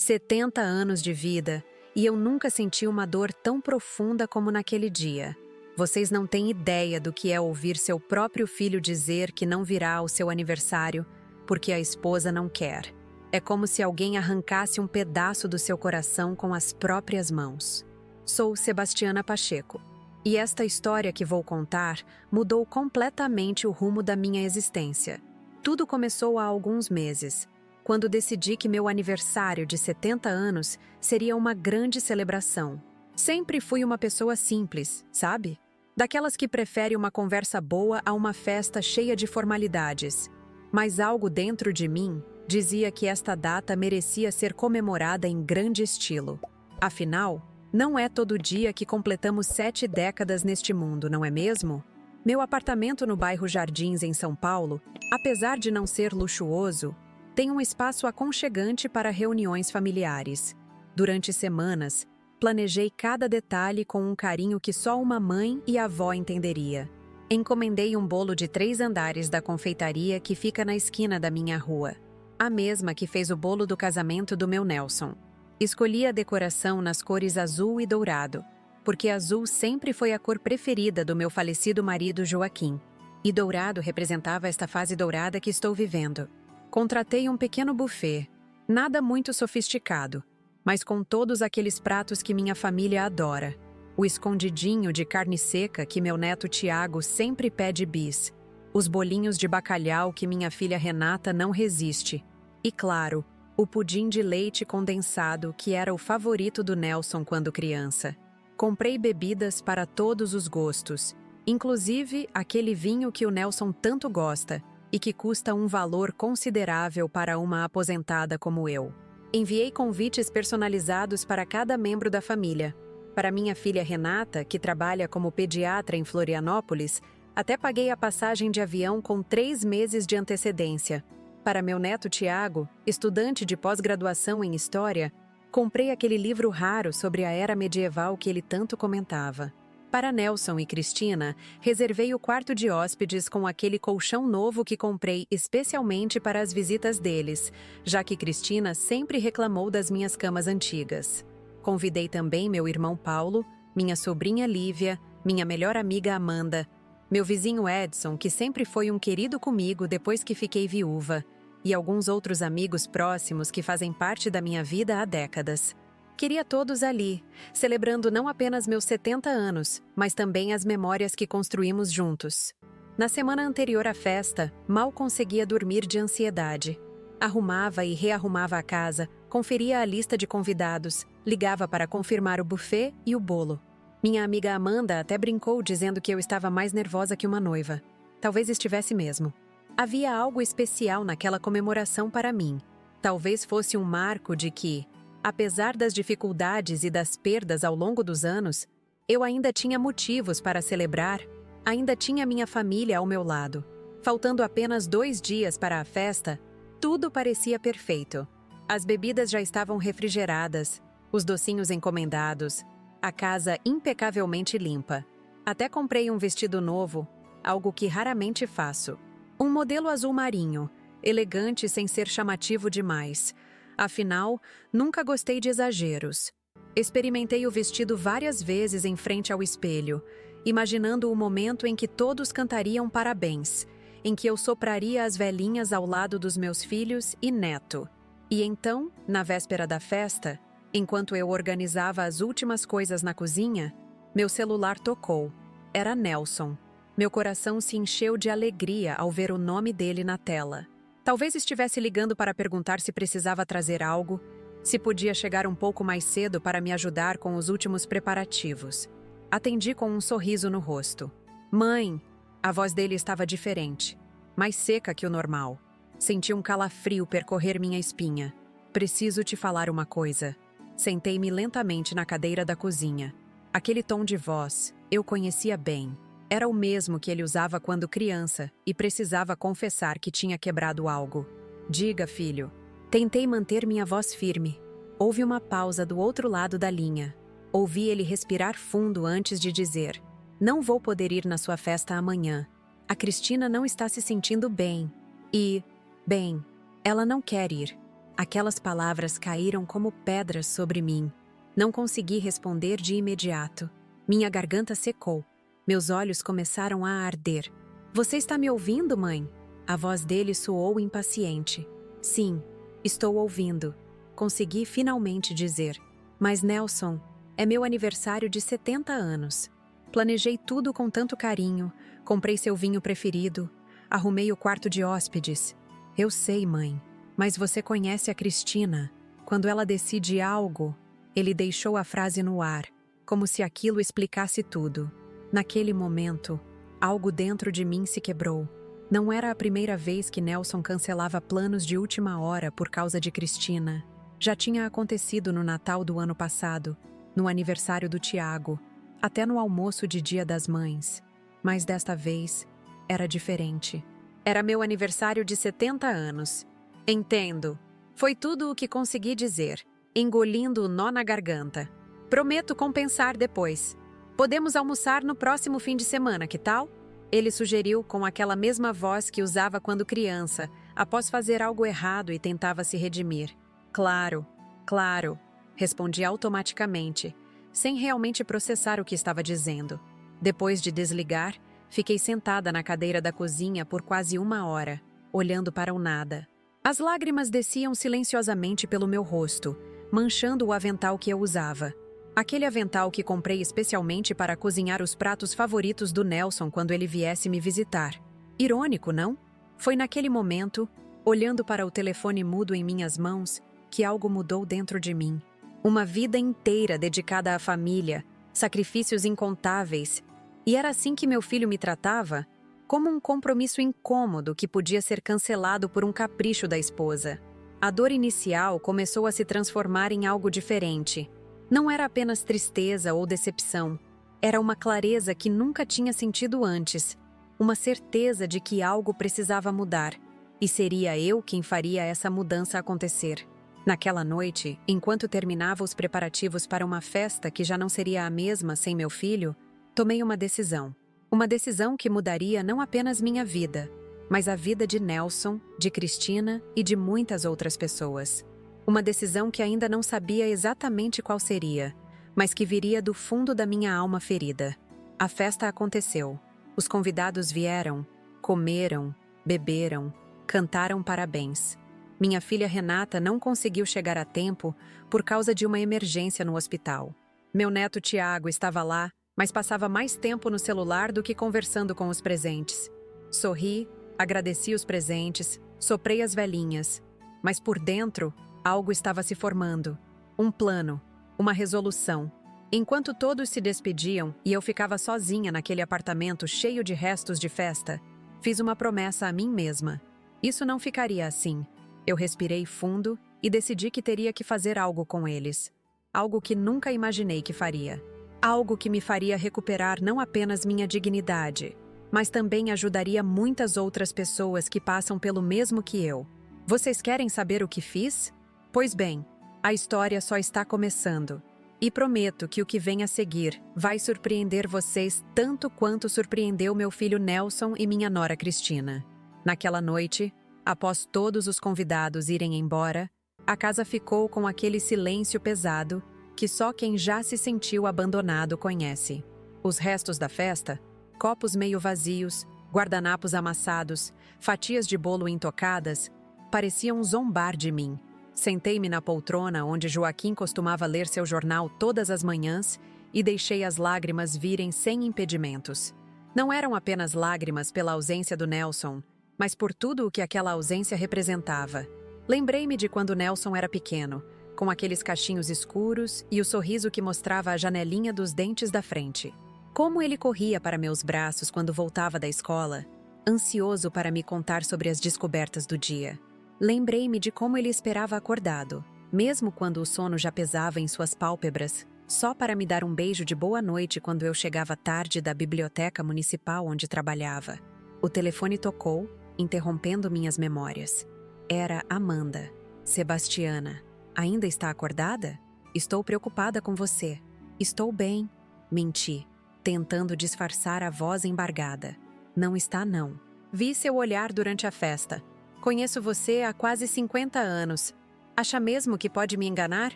70 anos de vida, e eu nunca senti uma dor tão profunda como naquele dia. Vocês não têm ideia do que é ouvir seu próprio filho dizer que não virá ao seu aniversário porque a esposa não quer. É como se alguém arrancasse um pedaço do seu coração com as próprias mãos. Sou Sebastiana Pacheco, e esta história que vou contar mudou completamente o rumo da minha existência. Tudo começou há alguns meses, quando decidi que meu aniversário de 70 anos seria uma grande celebração. Sempre fui uma pessoa simples, sabe? Daquelas que prefere uma conversa boa a uma festa cheia de formalidades. Mas algo dentro de mim dizia que esta data merecia ser comemorada em grande estilo. Afinal, não é todo dia que completamos 7 décadas neste mundo, não é mesmo? Meu apartamento no bairro Jardins, em São Paulo, apesar de não ser luxuoso, tem um espaço aconchegante para reuniões familiares. Durante semanas, planejei cada detalhe com um carinho que só uma mãe e avó entenderia. Encomendei um bolo de 3 andares da confeitaria que fica na esquina da minha rua, a mesma que fez o bolo do casamento do meu Nelson. Escolhi a decoração nas cores azul e dourado, porque azul sempre foi a cor preferida do meu falecido marido Joaquim, e dourado representava esta fase dourada que estou vivendo. Contratei um pequeno buffet, nada muito sofisticado, mas com todos aqueles pratos que minha família adora. O escondidinho de carne seca que meu neto Tiago sempre pede bis, os bolinhos de bacalhau que minha filha Renata não resiste, e claro, o pudim de leite condensado que era o favorito do Nelson quando criança. Comprei bebidas para todos os gostos, inclusive aquele vinho que o Nelson tanto gosta e que custa um valor considerável para uma aposentada como eu. Enviei convites personalizados para cada membro da família. Para minha filha Renata, que trabalha como pediatra em Florianópolis, até paguei a passagem de avião com 3 meses de antecedência. Para meu neto Tiago, estudante de pós-graduação em História, comprei aquele livro raro sobre a era medieval que ele tanto comentava. Para Nelson e Cristina, reservei o quarto de hóspedes com aquele colchão novo que comprei especialmente para as visitas deles, já que Cristina sempre reclamou das minhas camas antigas. Convidei também meu irmão Paulo, minha sobrinha Lívia, minha melhor amiga Amanda, meu vizinho Edson, que sempre foi um querido comigo depois que fiquei viúva, e alguns outros amigos próximos que fazem parte da minha vida há décadas. Queria todos ali, celebrando não apenas meus 70 anos, mas também as memórias que construímos juntos. Na semana anterior à festa, mal conseguia dormir de ansiedade. Arrumava e rearrumava a casa, conferia a lista de convidados, ligava para confirmar o buffet e o bolo. Minha amiga Amanda até brincou dizendo que eu estava mais nervosa que uma noiva. Talvez estivesse mesmo. Havia algo especial naquela comemoração para mim. Talvez fosse um marco de que, apesar das dificuldades e das perdas ao longo dos anos, eu ainda tinha motivos para celebrar, ainda tinha minha família ao meu lado. Faltando apenas 2 dias para a festa, tudo parecia perfeito. As bebidas já estavam refrigeradas, os docinhos encomendados, a casa impecavelmente limpa. Até comprei um vestido novo, algo que raramente faço. Um modelo azul marinho, elegante sem ser chamativo demais. Afinal, nunca gostei de exageros. Experimentei o vestido várias vezes em frente ao espelho, imaginando o momento em que todos cantariam parabéns, em que eu sopraria as velhinhas ao lado dos meus filhos e neto. E então, na véspera da festa, enquanto eu organizava as últimas coisas na cozinha, meu celular tocou. Era Nelson. Meu coração se encheu de alegria ao ver o nome dele na tela. Talvez estivesse ligando para perguntar se precisava trazer algo, se podia chegar um pouco mais cedo para me ajudar com os últimos preparativos. Atendi com um sorriso no rosto. Mãe! A voz dele estava diferente, mais seca que o normal. Senti um calafrio percorrer minha espinha. Preciso te falar uma coisa. Sentei-me lentamente na cadeira da cozinha. Aquele tom de voz, eu conhecia bem. Era o mesmo que ele usava quando criança e precisava confessar que tinha quebrado algo. Diga, filho. Tentei manter minha voz firme. Houve uma pausa do outro lado da linha. Ouvi ele respirar fundo antes de dizer: não vou poder ir na sua festa amanhã. A Cristina não está se sentindo bem. E, bem, ela não quer ir. Aquelas palavras caíram como pedras sobre mim. Não consegui responder de imediato. Minha garganta secou. Meus olhos começaram a arder. Você está me ouvindo, mãe? A voz dele soou impaciente. Sim, estou ouvindo. Consegui finalmente dizer. Mas Nelson, é meu aniversário de 70 anos. Planejei tudo com tanto carinho, comprei seu vinho preferido, arrumei o quarto de hóspedes. Eu sei, mãe, mas você conhece a Cristina. Quando ela decide algo, ele deixou a frase no ar, como se aquilo explicasse tudo. Naquele momento, algo dentro de mim se quebrou. Não era a primeira vez que Nelson cancelava planos de última hora por causa de Cristina. Já tinha acontecido no Natal do ano passado, no aniversário do Tiago, até no almoço de Dia das Mães. Mas desta vez, era diferente. Era meu aniversário de 70 anos. Entendo. Foi tudo o que consegui dizer, engolindo o nó na garganta. Prometo compensar depois. Podemos almoçar no próximo fim de semana, que tal? Ele sugeriu com aquela mesma voz que usava quando criança, após fazer algo errado e tentava se redimir. Claro, claro, respondi automaticamente, sem realmente processar o que estava dizendo. Depois de desligar, fiquei sentada na cadeira da cozinha por quase 1 hora, olhando para o nada. As lágrimas desciam silenciosamente pelo meu rosto, manchando o avental que eu usava. Aquele avental que comprei especialmente para cozinhar os pratos favoritos do Nelson quando ele viesse me visitar. Irônico, não? Foi naquele momento, olhando para o telefone mudo em minhas mãos, que algo mudou dentro de mim. Uma vida inteira dedicada à família, sacrifícios incontáveis. E era assim que meu filho me tratava? Como um compromisso incômodo que podia ser cancelado por um capricho da esposa. A dor inicial começou a se transformar em algo diferente. Não era apenas tristeza ou decepção. Era uma clareza que nunca tinha sentido antes. Uma certeza de que algo precisava mudar. E seria eu quem faria essa mudança acontecer. Naquela noite, enquanto terminava os preparativos para uma festa que já não seria a mesma sem meu filho, tomei uma decisão. Uma decisão que mudaria não apenas minha vida, mas a vida de Nelson, de Cristina e de muitas outras pessoas. Uma decisão que ainda não sabia exatamente qual seria, mas que viria do fundo da minha alma ferida. A festa aconteceu. Os convidados vieram, comeram, beberam, cantaram parabéns. Minha filha Renata não conseguiu chegar a tempo por causa de uma emergência no hospital. Meu neto Tiago estava lá, mas passava mais tempo no celular do que conversando com os presentes. Sorri, agradeci os presentes, soprei as velhinhas, mas por dentro, algo estava se formando. Um plano, uma resolução. Enquanto todos se despediam e eu ficava sozinha naquele apartamento cheio de restos de festa, fiz uma promessa a mim mesma. Isso não ficaria assim. Eu respirei fundo e decidi que teria que fazer algo com eles. Algo que nunca imaginei que faria. Algo que me faria recuperar não apenas minha dignidade, mas também ajudaria muitas outras pessoas que passam pelo mesmo que eu. Vocês querem saber o que fiz? Pois bem, a história só está começando. E prometo que o que vem a seguir vai surpreender vocês tanto quanto surpreendeu meu filho Nelson e minha nora Cristina. Naquela noite, após todos os convidados irem embora, a casa ficou com aquele silêncio pesado que só quem já se sentiu abandonado conhece. Os restos da festa, copos meio vazios, guardanapos amassados, fatias de bolo intocadas, pareciam zombar de mim. Sentei-me na poltrona onde Joaquim costumava ler seu jornal todas as manhãs e deixei as lágrimas virem sem impedimentos. Não eram apenas lágrimas pela ausência do Nelson, mas por tudo o que aquela ausência representava. Lembrei-me de quando Nelson era pequeno, com aqueles cachinhos escuros e o sorriso que mostrava a janelinha dos dentes da frente. Como ele corria para meus braços quando voltava da escola, ansioso para me contar sobre as descobertas do dia. Lembrei-me de como ele esperava acordado, mesmo quando o sono já pesava em suas pálpebras, só para me dar um beijo de boa noite quando eu chegava tarde da biblioteca municipal onde trabalhava. O telefone tocou, interrompendo minhas memórias. Era Amanda. Sebastiana. Ainda está acordada? Estou preocupada com você. Estou bem. Menti, tentando disfarçar a voz embargada. Não está, não. Vi seu olhar durante a festa. Conheço você há quase 50 anos. Acha mesmo que pode me enganar?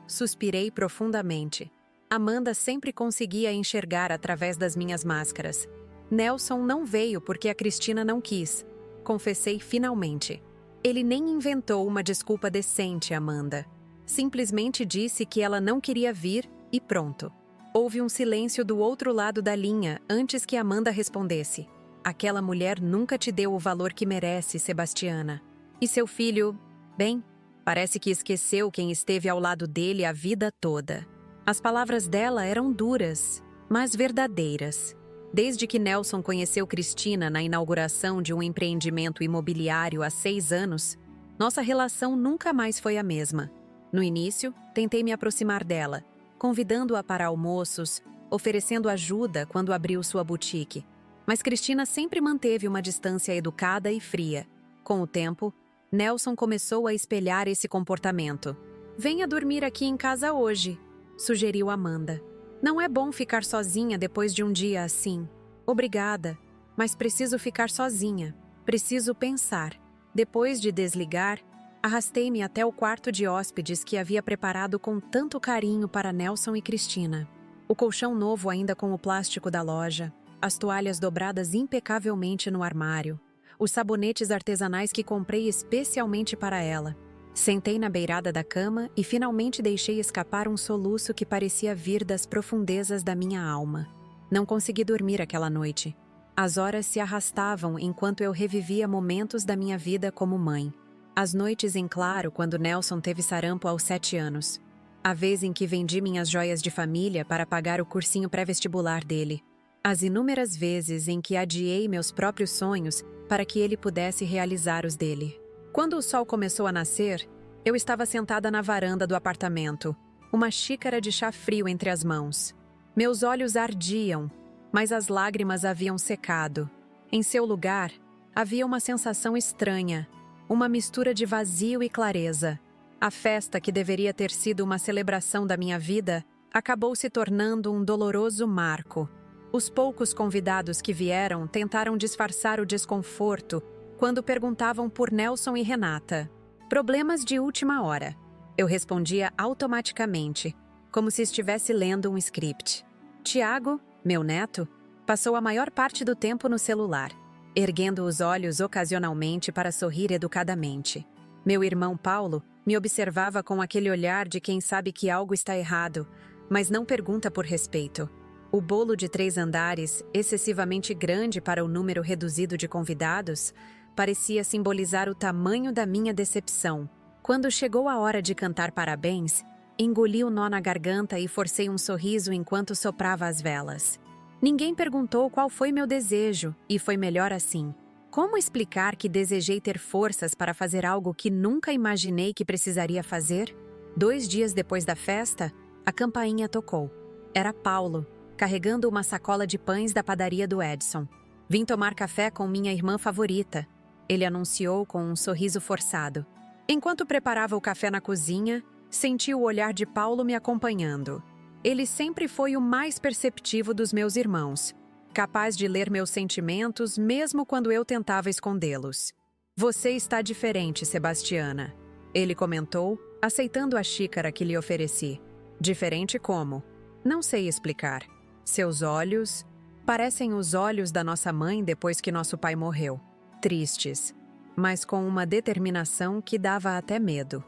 Suspirei profundamente. Amanda sempre conseguia enxergar através das minhas máscaras. Nelson não veio porque a Cristina não quis. Confessei finalmente. Ele nem inventou uma desculpa decente, Amanda. Simplesmente disse que ela não queria vir e pronto. Houve um silêncio do outro lado da linha antes que Amanda respondesse. Aquela mulher nunca te deu o valor que merece, Sebastiana. E seu filho, bem, parece que esqueceu quem esteve ao lado dele a vida toda. As palavras dela eram duras, mas verdadeiras. Desde que Nelson conheceu Cristina na inauguração de um empreendimento imobiliário há 6 anos, nossa relação nunca mais foi a mesma. No início, tentei me aproximar dela, convidando-a para almoços, oferecendo ajuda quando abriu sua boutique. Mas Cristina sempre manteve uma distância educada e fria. Com o tempo, Nelson começou a espelhar esse comportamento. "Venha dormir aqui em casa hoje", sugeriu Amanda. "Não é bom ficar sozinha depois de um dia assim. Obrigada, mas preciso ficar sozinha. Preciso pensar." Depois de desligar, arrastei-me até o quarto de hóspedes que havia preparado com tanto carinho para Nelson e Cristina. O colchão novo ainda com o plástico da loja, as toalhas dobradas impecavelmente no armário, os sabonetes artesanais que comprei especialmente para ela. Sentei na beirada da cama e finalmente deixei escapar um soluço que parecia vir das profundezas da minha alma. Não consegui dormir aquela noite. As horas se arrastavam enquanto eu revivia momentos da minha vida como mãe. As noites em claro quando Nelson teve sarampo aos 7 anos. A vez em que vendi minhas joias de família para pagar o cursinho pré-vestibular dele. As inúmeras vezes em que adiei meus próprios sonhos para que ele pudesse realizar os dele. Quando o sol começou a nascer, eu estava sentada na varanda do apartamento, uma xícara de chá frio entre as mãos. Meus olhos ardiam, mas as lágrimas haviam secado. Em seu lugar, havia uma sensação estranha, uma mistura de vazio e clareza. A festa que deveria ter sido uma celebração da minha vida acabou se tornando um doloroso marco. Os poucos convidados que vieram tentaram disfarçar o desconforto quando perguntavam por Nelson e Renata. Problemas de última hora. Eu respondia automaticamente, como se estivesse lendo um script. Tiago, meu neto, passou a maior parte do tempo no celular, erguendo os olhos ocasionalmente para sorrir educadamente. Meu irmão Paulo me observava com aquele olhar de quem sabe que algo está errado, mas não pergunta por respeito. O bolo de 3 andares, excessivamente grande para o número reduzido de convidados, parecia simbolizar o tamanho da minha decepção. Quando chegou a hora de cantar parabéns, engoli o nó na garganta e forcei um sorriso enquanto soprava as velas. Ninguém perguntou qual foi meu desejo, e foi melhor assim. Como explicar que desejei ter forças para fazer algo que nunca imaginei que precisaria fazer? 2 dias depois da festa, a campainha tocou. Era Paulo, carregando uma sacola de pães da padaria do Edson. "Vim tomar café com minha irmã favorita", ele anunciou com um sorriso forçado. Enquanto preparava o café na cozinha, senti o olhar de Paulo me acompanhando. Ele sempre foi o mais perceptivo dos meus irmãos, capaz de ler meus sentimentos mesmo quando eu tentava escondê-los. "Você está diferente, Sebastiana", ele comentou, aceitando a xícara que lhe ofereci. "Diferente como?" "Não sei explicar. Seus olhos parecem os olhos da nossa mãe depois que nosso pai morreu. Tristes, mas com uma determinação que dava até medo."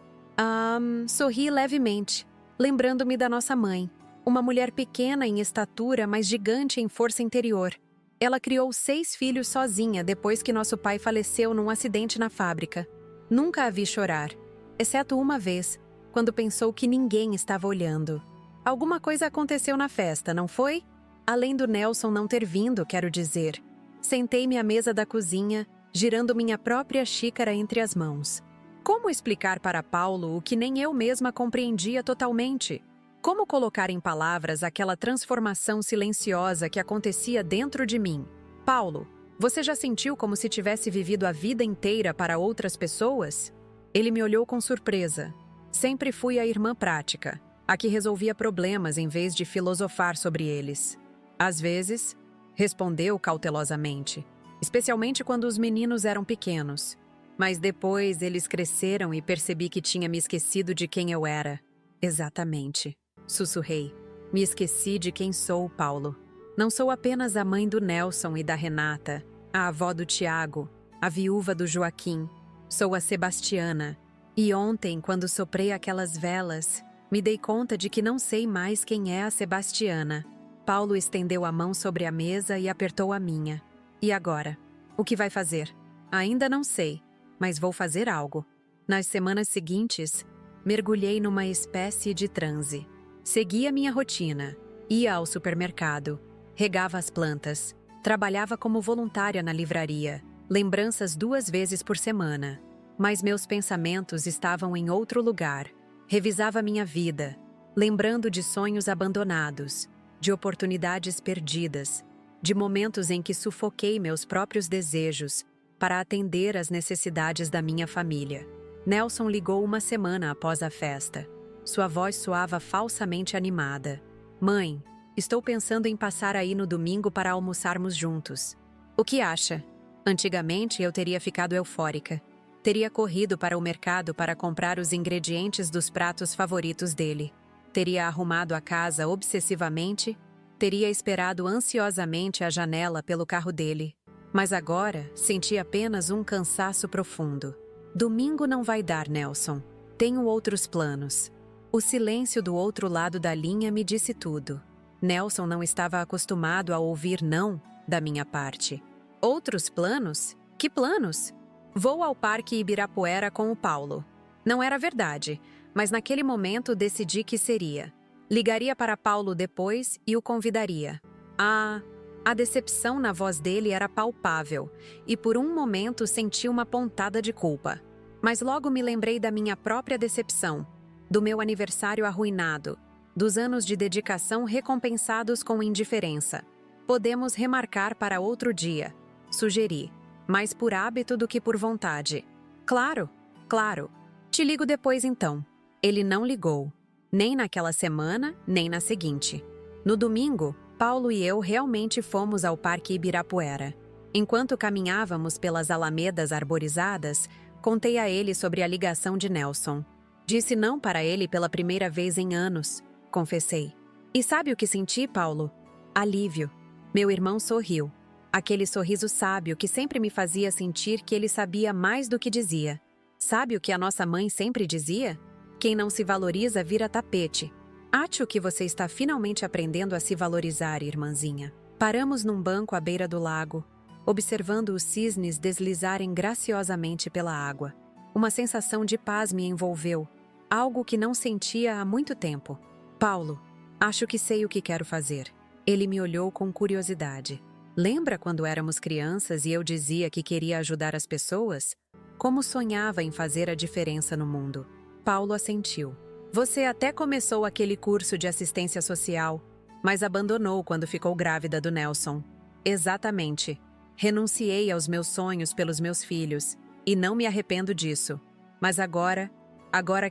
Sorri levemente, lembrando-me da nossa mãe. Uma mulher pequena em estatura, mas gigante em força interior. Ela criou 6 filhos sozinha depois que nosso pai faleceu num acidente na fábrica. Nunca a vi chorar, exceto uma vez, quando pensou que ninguém estava olhando. Alguma coisa aconteceu na festa, não foi? Além do Nelson não ter vindo, quero dizer. Sentei-me à mesa da cozinha, girando minha própria xícara entre as mãos. Como explicar para Paulo o que nem eu mesma compreendia totalmente? Como colocar em palavras aquela transformação silenciosa que acontecia dentro de mim? "Paulo, você já sentiu como se tivesse vivido a vida inteira para outras pessoas?" Ele me olhou com surpresa. Sempre fui a irmã prática, a que resolvia problemas em vez de filosofar sobre eles. "Às vezes", respondeu cautelosamente, "especialmente quando os meninos eram pequenos." Mas depois eles cresceram e percebi que tinha me esquecido de quem eu era. Exatamente. Sussurrei. Me esqueci de quem sou, Paulo. Não sou apenas a mãe do Nelson e da Renata, a avó do Tiago, a viúva do Joaquim. Sou a Sebastiana. E ontem, quando soprei aquelas velas, me dei conta de que não sei mais quem é a Sebastiana. Paulo estendeu a mão sobre a mesa e apertou a minha. E agora? O que vai fazer? Ainda não sei, mas vou fazer algo. Nas semanas seguintes, mergulhei numa espécie de transe. Segui a minha rotina, ia ao supermercado, regava as plantas, trabalhava como voluntária na livraria, lembranças 2 vezes por semana. Mas meus pensamentos estavam em outro lugar. Revisava minha vida, lembrando de sonhos abandonados, de oportunidades perdidas, de momentos em que sufoquei meus próprios desejos para atender às necessidades da minha família. Nelson ligou uma semana após a festa. Sua voz soava falsamente animada. Mãe, estou pensando em passar aí no domingo para almoçarmos juntos. O que acha? Antigamente eu teria ficado eufórica. Teria corrido para o mercado para comprar os ingredientes dos pratos favoritos dele. Teria arrumado a casa obsessivamente. Teria esperado ansiosamente à janela pelo carro dele. Mas agora senti apenas um cansaço profundo. Domingo não vai dar, Nelson. Tenho outros planos. O silêncio do outro lado da linha me disse tudo. Nelson não estava acostumado a ouvir não da minha parte. Outros planos? Que planos? Vou ao Parque Ibirapuera com o Paulo. Não era verdade, mas naquele momento decidi que seria. Ligaria para Paulo depois e o convidaria. A decepção na voz dele era palpável, e por um momento senti uma pontada de culpa. Mas logo me lembrei da minha própria decepção, do meu aniversário arruinado, dos anos de dedicação recompensados com indiferença. Podemos remarcar para outro dia, sugeri, mais por hábito do que por vontade. Claro, claro. Te ligo depois então. Ele não ligou, nem naquela semana, nem na seguinte. No domingo, Paulo e eu realmente fomos ao Parque Ibirapuera. Enquanto caminhávamos pelas alamedas arborizadas, contei a ele sobre a ligação de Nelson. Disse não para ele pela primeira vez em anos, confessei. E sabe o que senti, Paulo? Alívio. Meu irmão sorriu. Aquele sorriso sábio que sempre me fazia sentir que ele sabia mais do que dizia. Sabe o que a nossa mãe sempre dizia? Quem não se valoriza vira tapete. Acho que você está finalmente aprendendo a se valorizar, irmãzinha. Paramos num banco à beira do lago, observando os cisnes deslizarem graciosamente pela água. Uma sensação de paz me envolveu, algo que não sentia há muito tempo. Paulo, acho que sei o que quero fazer. Ele me olhou com curiosidade. Lembra quando éramos crianças e eu dizia que queria ajudar as pessoas? Como sonhava em fazer a diferença no mundo? Paulo assentiu. Você até começou aquele curso de assistência social, mas abandonou quando ficou grávida do Nelson. Exatamente. Renunciei aos meus sonhos pelos meus filhos, e não me arrependo disso. Mas agora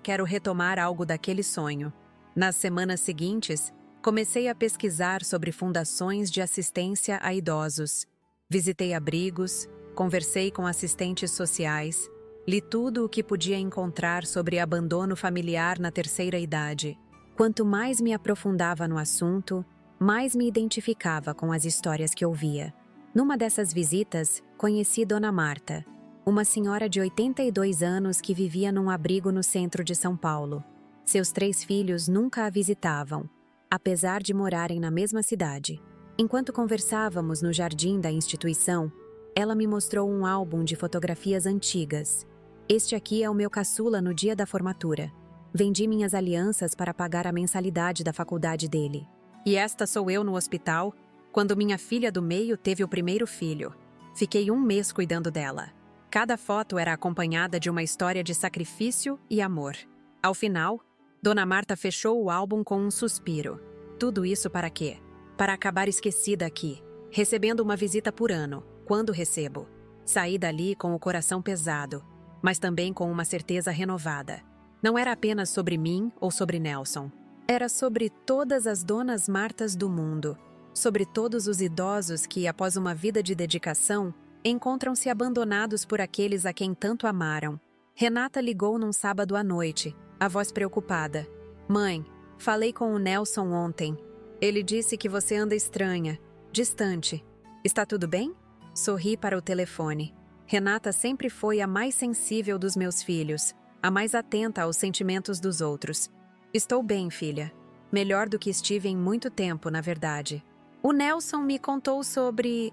quero retomar algo daquele sonho. Nas semanas seguintes, comecei a pesquisar sobre fundações de assistência a idosos. Visitei abrigos, conversei com assistentes sociais, li tudo o que podia encontrar sobre abandono familiar na terceira idade. Quanto mais me aprofundava no assunto, mais me identificava com as histórias que ouvia. Numa dessas visitas, conheci Dona Marta, uma senhora de 82 anos que vivia num abrigo no centro de São Paulo. Seus 3 filhos nunca a visitavam, apesar de morarem na mesma cidade. Enquanto conversávamos no jardim da instituição, ela me mostrou um álbum de fotografias antigas. Este aqui é o meu caçula no dia da formatura. Vendi minhas alianças para pagar a mensalidade da faculdade dele. E esta sou eu no hospital, quando minha filha do meio teve o primeiro filho. Fiquei 1 mês cuidando dela. Cada foto era acompanhada de uma história de sacrifício e amor. Ao final, Dona Marta fechou o álbum com um suspiro. Tudo isso para quê? Para acabar esquecida aqui, recebendo uma visita por ano, quando recebo. Saí dali com o coração pesado, mas também com uma certeza renovada. Não era apenas sobre mim ou sobre Nelson. Era sobre todas as Donas Martas do mundo, sobre todos os idosos que, após uma vida de dedicação, Encontram-se abandonados por aqueles a quem tanto amaram. Renata ligou num sábado à noite, a voz preocupada. Mãe, falei com o Nelson ontem. Ele disse que você anda estranha, distante. Está tudo bem? Sorri para o telefone. Renata sempre foi a mais sensível dos meus filhos, a mais atenta aos sentimentos dos outros. Estou bem, filha. Melhor do que estive em muito tempo, na verdade. O Nelson me contou sobre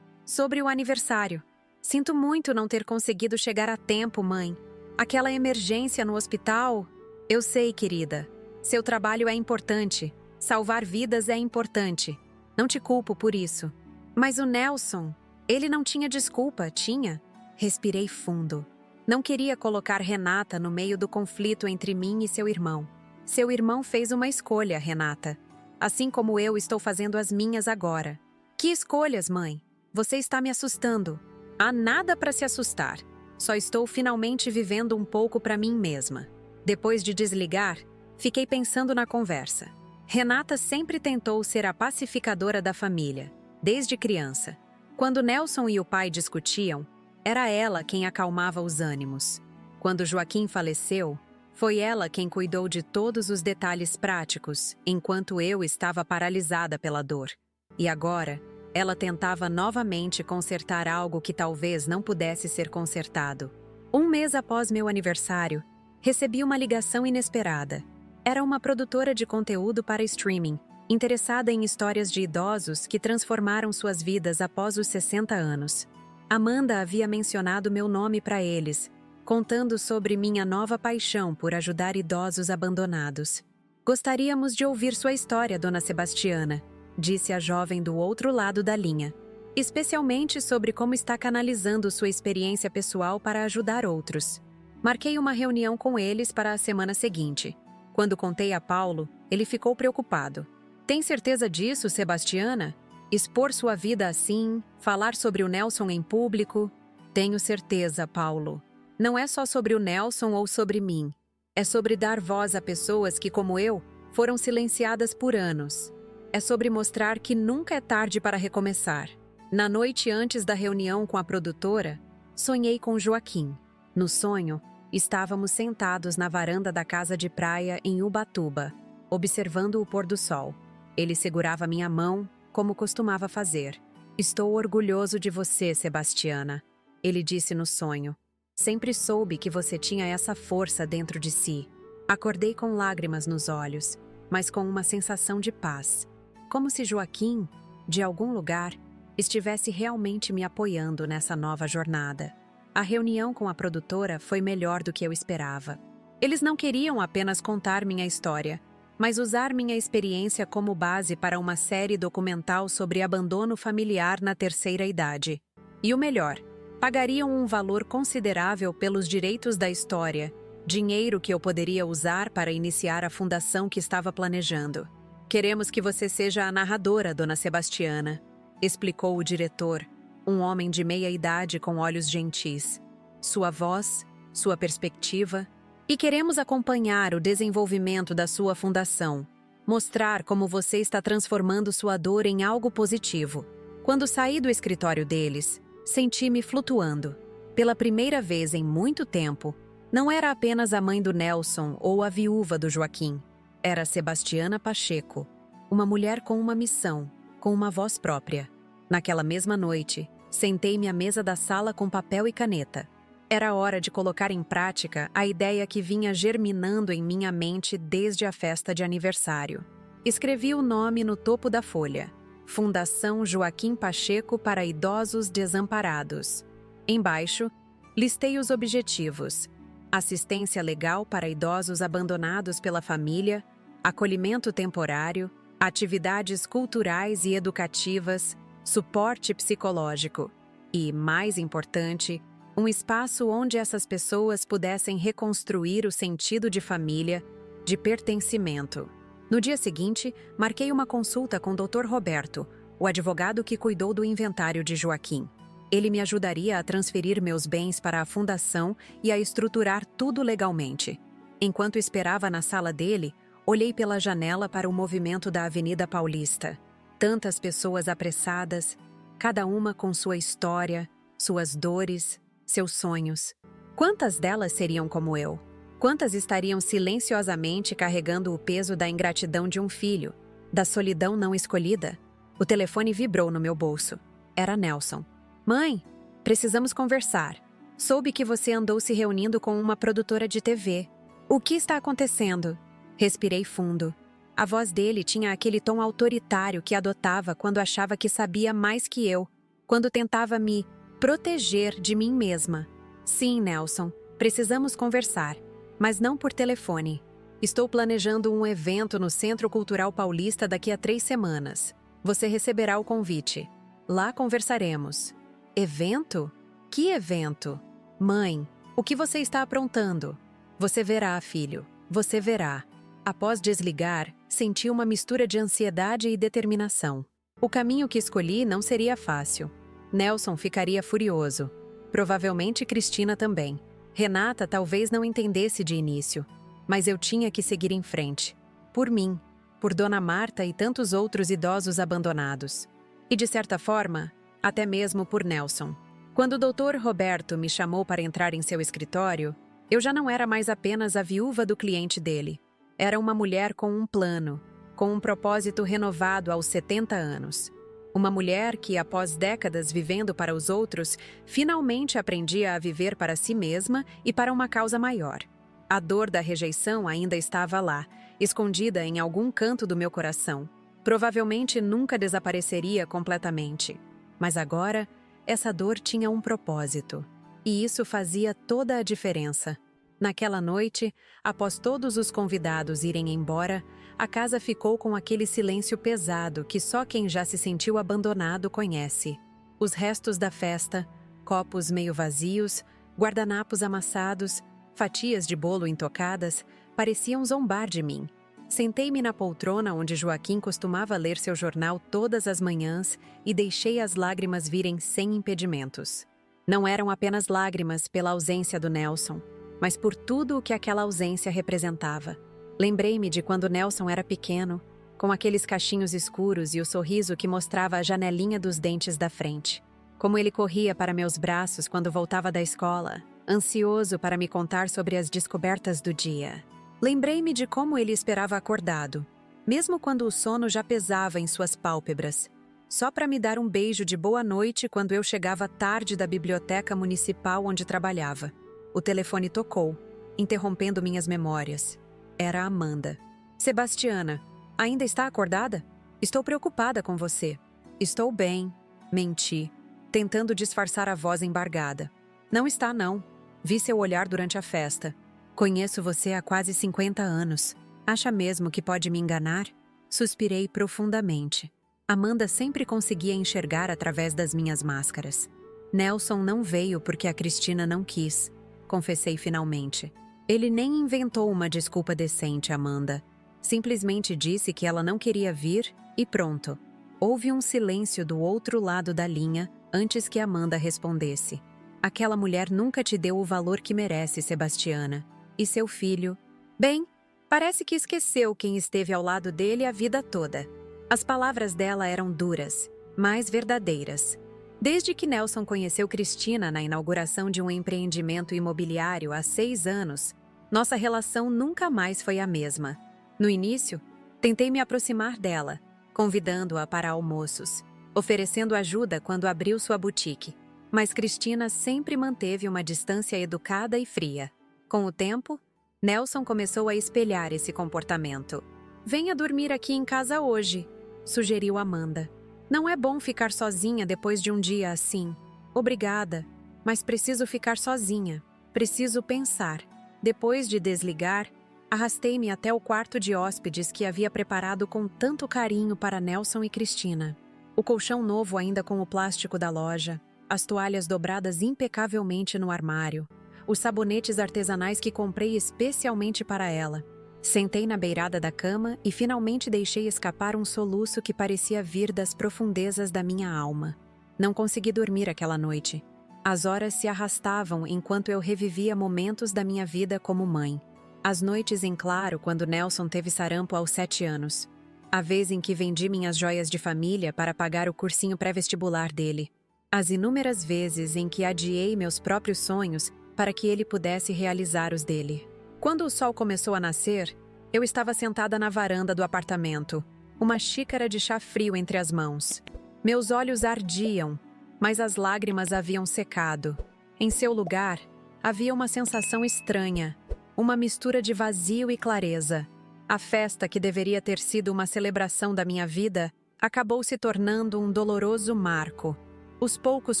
o aniversário. Sinto muito não ter conseguido chegar a tempo, mãe. Aquela emergência no hospital... Eu sei, querida. Seu trabalho é importante. Salvar vidas é importante. Não te culpo por isso. Mas o Nelson, ele não tinha desculpa, tinha? Respirei fundo. Não queria colocar Renata no meio do conflito entre mim e seu irmão. Seu irmão fez uma escolha, Renata. Assim como eu estou fazendo as minhas agora. Que escolhas, mãe? Você está me assustando. Há nada para se assustar. Só estou finalmente vivendo um pouco para mim mesma. Depois de desligar, fiquei pensando na conversa. Renata sempre tentou ser a pacificadora da família, desde criança. Quando Nelson e o pai discutiam, era ela quem acalmava os ânimos. Quando Joaquim faleceu, foi ela quem cuidou de todos os detalhes práticos, enquanto eu estava paralisada pela dor. E agora, ela tentava novamente consertar algo que talvez não pudesse ser consertado. Um mês após meu aniversário, recebi uma ligação inesperada. Era uma produtora de conteúdo para streaming, interessada em histórias de idosos que transformaram suas vidas após os 60 anos. Amanda havia mencionado meu nome para eles, contando sobre minha nova paixão por ajudar idosos abandonados. Gostaríamos de ouvir sua história, Dona Sebastiana, disse a jovem do outro lado da linha, especialmente sobre como está canalizando sua experiência pessoal para ajudar outros. Marquei uma reunião com eles para a semana seguinte. Quando contei a Paulo, ele ficou preocupado. Tem certeza disso, Sebastiana? Expor sua vida assim, falar sobre o Nelson em público? Tenho certeza, Paulo. Não é só sobre o Nelson ou sobre mim. É sobre dar voz a pessoas que, como eu, foram silenciadas por anos. É sobre mostrar que nunca é tarde para recomeçar. Na noite antes da reunião com a produtora, sonhei com Joaquim. No sonho, estávamos sentados na varanda da casa de praia em Ubatuba, observando o pôr do sol. Ele segurava minha mão, como costumava fazer. Estou orgulhoso de você, Sebastiana, ele disse no sonho. Sempre soube que você tinha essa força dentro de si. Acordei com lágrimas nos olhos, mas com uma sensação de paz. Como se Joaquim, de algum lugar, estivesse realmente me apoiando nessa nova jornada. A reunião com a produtora foi melhor do que eu esperava. Eles não queriam apenas contar minha história, mas usar minha experiência como base para uma série documental sobre abandono familiar na terceira idade. E o melhor, pagariam um valor considerável pelos direitos da história, dinheiro que eu poderia usar para iniciar a fundação que estava planejando. Queremos que você seja a narradora, Dona Sebastiana, explicou o diretor, um homem de meia idade com olhos gentis. Sua voz, sua perspectiva, e queremos acompanhar o desenvolvimento da sua fundação, mostrar como você está transformando sua dor em algo positivo. Quando saí do escritório deles, senti-me flutuando. Pela primeira vez em muito tempo, não era apenas a mãe do Nelson ou a viúva do Joaquim. Era Sebastiana Pacheco, uma mulher com uma missão, com uma voz própria. Naquela mesma noite, sentei-me à mesa da sala com papel e caneta. Era hora de colocar em prática a ideia que vinha germinando em minha mente desde a festa de aniversário. Escrevi o nome no topo da folha: Fundação Joaquim Pacheco para Idosos Desamparados. Embaixo, listei os objetivos: assistência legal para idosos abandonados pela família, acolhimento temporário, atividades culturais e educativas, suporte psicológico e, mais importante, um espaço onde essas pessoas pudessem reconstruir o sentido de família, de pertencimento. No dia seguinte, marquei uma consulta com o Dr. Roberto, o advogado que cuidou do inventário de Joaquim. Ele me ajudaria a transferir meus bens para a fundação e a estruturar tudo legalmente. Enquanto esperava na sala dele, olhei pela janela para o movimento da Avenida Paulista. Tantas pessoas apressadas, cada uma com sua história, suas dores, seus sonhos. Quantas delas seriam como eu? Quantas estariam silenciosamente carregando o peso da ingratidão de um filho, da solidão não escolhida? O telefone vibrou no meu bolso. Era Nelson. Mãe, precisamos conversar. Soube que você andou se reunindo com uma produtora de TV. O que está acontecendo? Respirei fundo. A voz dele tinha aquele tom autoritário que adotava quando achava que sabia mais que eu, quando tentava me proteger de mim mesma. Sim, Nelson, precisamos conversar, mas não por telefone. Estou planejando um evento no Centro Cultural Paulista daqui a 3 semanas. Você receberá o convite. Lá conversaremos. Evento? Que evento? Mãe, o que você está aprontando? Você verá, filho. Você verá. Após desligar, senti uma mistura de ansiedade e determinação. O caminho que escolhi não seria fácil. Nelson ficaria furioso. Provavelmente Cristina também. Renata talvez não entendesse de início. Mas eu tinha que seguir em frente. Por mim, por Dona Marta e tantos outros idosos abandonados. E de certa forma, até mesmo por Nelson. Quando o Dr. Roberto me chamou para entrar em seu escritório, eu já não era mais apenas a viúva do cliente dele. Era uma mulher com um plano, com um propósito renovado aos 70 anos. Uma mulher que, após décadas vivendo para os outros, finalmente aprendia a viver para si mesma e para uma causa maior. A dor da rejeição ainda estava lá, escondida em algum canto do meu coração. Provavelmente nunca desapareceria completamente. Mas agora, essa dor tinha um propósito. E isso fazia toda a diferença. Naquela noite, após todos os convidados irem embora, a casa ficou com aquele silêncio pesado que só quem já se sentiu abandonado conhece. Os restos da festa, copos meio vazios, guardanapos amassados, fatias de bolo intocadas, pareciam zombar de mim. Sentei-me na poltrona onde Joaquim costumava ler seu jornal todas as manhãs e deixei as lágrimas virem sem impedimentos. Não eram apenas lágrimas pela ausência do Nelson, mas por tudo o que aquela ausência representava. Lembrei-me de quando Nelson era pequeno, com aqueles cachinhos escuros e o sorriso que mostrava a janelinha dos dentes da frente. Como ele corria para meus braços quando voltava da escola, ansioso para me contar sobre as descobertas do dia. Lembrei-me de como ele esperava acordado, mesmo quando o sono já pesava em suas pálpebras, só para me dar um beijo de boa noite quando eu chegava tarde da biblioteca municipal onde trabalhava. O telefone tocou, interrompendo minhas memórias. Era Amanda. Sebastiana, ainda está acordada? Estou preocupada com você. Estou bem. Menti, tentando disfarçar a voz embargada. Não está, não. Vi seu olhar durante a festa. Conheço você há quase 50 anos. Acha mesmo que pode me enganar? Suspirei profundamente. Amanda sempre conseguia enxergar através das minhas máscaras. Nelson não veio porque a Cristina não quis, confessei finalmente. Ele nem inventou uma desculpa decente, Amanda. Simplesmente disse que ela não queria vir e pronto. Houve um silêncio do outro lado da linha antes que Amanda respondesse. Aquela mulher nunca te deu o valor que merece, Sebastiana. E seu filho? Bem, parece que esqueceu quem esteve ao lado dele a vida toda. As palavras dela eram duras, mas verdadeiras. Desde que Nelson conheceu Cristina na inauguração de um empreendimento imobiliário há 6 anos, nossa relação nunca mais foi a mesma. No início, tentei me aproximar dela, convidando-a para almoços, oferecendo ajuda quando abriu sua boutique. Mas Cristina sempre manteve uma distância educada e fria. Com o tempo, Nelson começou a espelhar esse comportamento. Venha dormir aqui em casa hoje, sugeriu Amanda. Não é bom ficar sozinha depois de um dia assim. Obrigada, mas preciso ficar sozinha. Preciso pensar. Depois de desligar, arrastei-me até o quarto de hóspedes que havia preparado com tanto carinho para Nelson e Cristina. O colchão novo ainda com o plástico da loja, as toalhas dobradas impecavelmente no armário, os sabonetes artesanais que comprei especialmente para ela. Sentei na beirada da cama e finalmente deixei escapar um soluço que parecia vir das profundezas da minha alma. Não consegui dormir aquela noite. As horas se arrastavam enquanto eu revivia momentos da minha vida como mãe. As noites em claro quando Nelson teve sarampo aos 7 anos. A vez em que vendi minhas joias de família para pagar o cursinho pré-vestibular dele. As inúmeras vezes em que adiei meus próprios sonhos para que ele pudesse realizar os dele. Quando o sol começou a nascer, eu estava sentada na varanda do apartamento, uma xícara de chá frio entre as mãos. Meus olhos ardiam, mas as lágrimas haviam secado. Em seu lugar, havia uma sensação estranha, uma mistura de vazio e clareza. A festa que deveria ter sido uma celebração da minha vida acabou se tornando um doloroso marco. Os poucos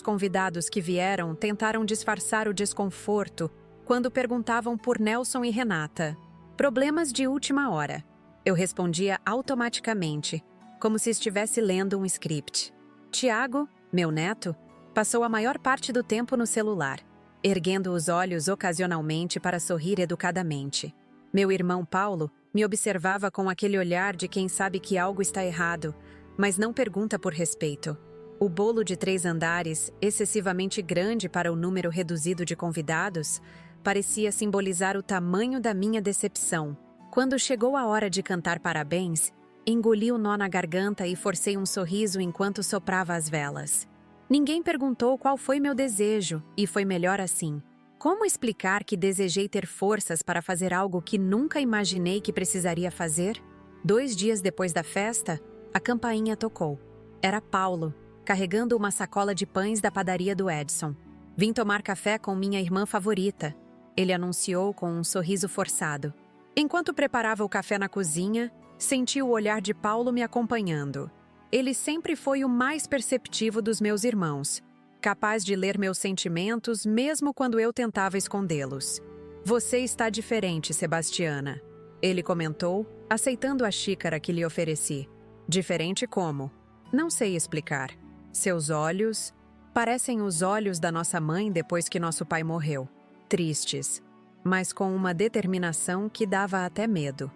convidados que vieram tentaram disfarçar o desconforto quando perguntavam por Nelson e Renata. Problemas de última hora. Eu respondia automaticamente, como se estivesse lendo um script. Tiago, meu neto, passou a maior parte do tempo no celular, erguendo os olhos ocasionalmente para sorrir educadamente. Meu irmão Paulo me observava com aquele olhar de quem sabe que algo está errado, mas não pergunta por respeito. O bolo de 3 andares, excessivamente grande para o número reduzido de convidados, parecia simbolizar o tamanho da minha decepção. Quando chegou a hora de cantar parabéns, engoli o nó na garganta e forcei um sorriso enquanto soprava as velas. Ninguém perguntou qual foi meu desejo, e foi melhor assim. Como explicar que desejei ter forças para fazer algo que nunca imaginei que precisaria fazer? 2 dias depois da festa, a campainha tocou. Era Paulo, carregando uma sacola de pães da padaria do Edson. Vim tomar café com minha irmã favorita, ele anunciou com um sorriso forçado. Enquanto preparava o café na cozinha, senti o olhar de Paulo me acompanhando. Ele sempre foi o mais perceptivo dos meus irmãos, capaz de ler meus sentimentos mesmo quando eu tentava escondê-los. Você está diferente, Sebastiana, ele comentou, aceitando a xícara que lhe ofereci. Diferente como? Não sei explicar. Seus olhos parecem os olhos da nossa mãe depois que nosso pai morreu. Tristes, mas com uma determinação que dava até medo.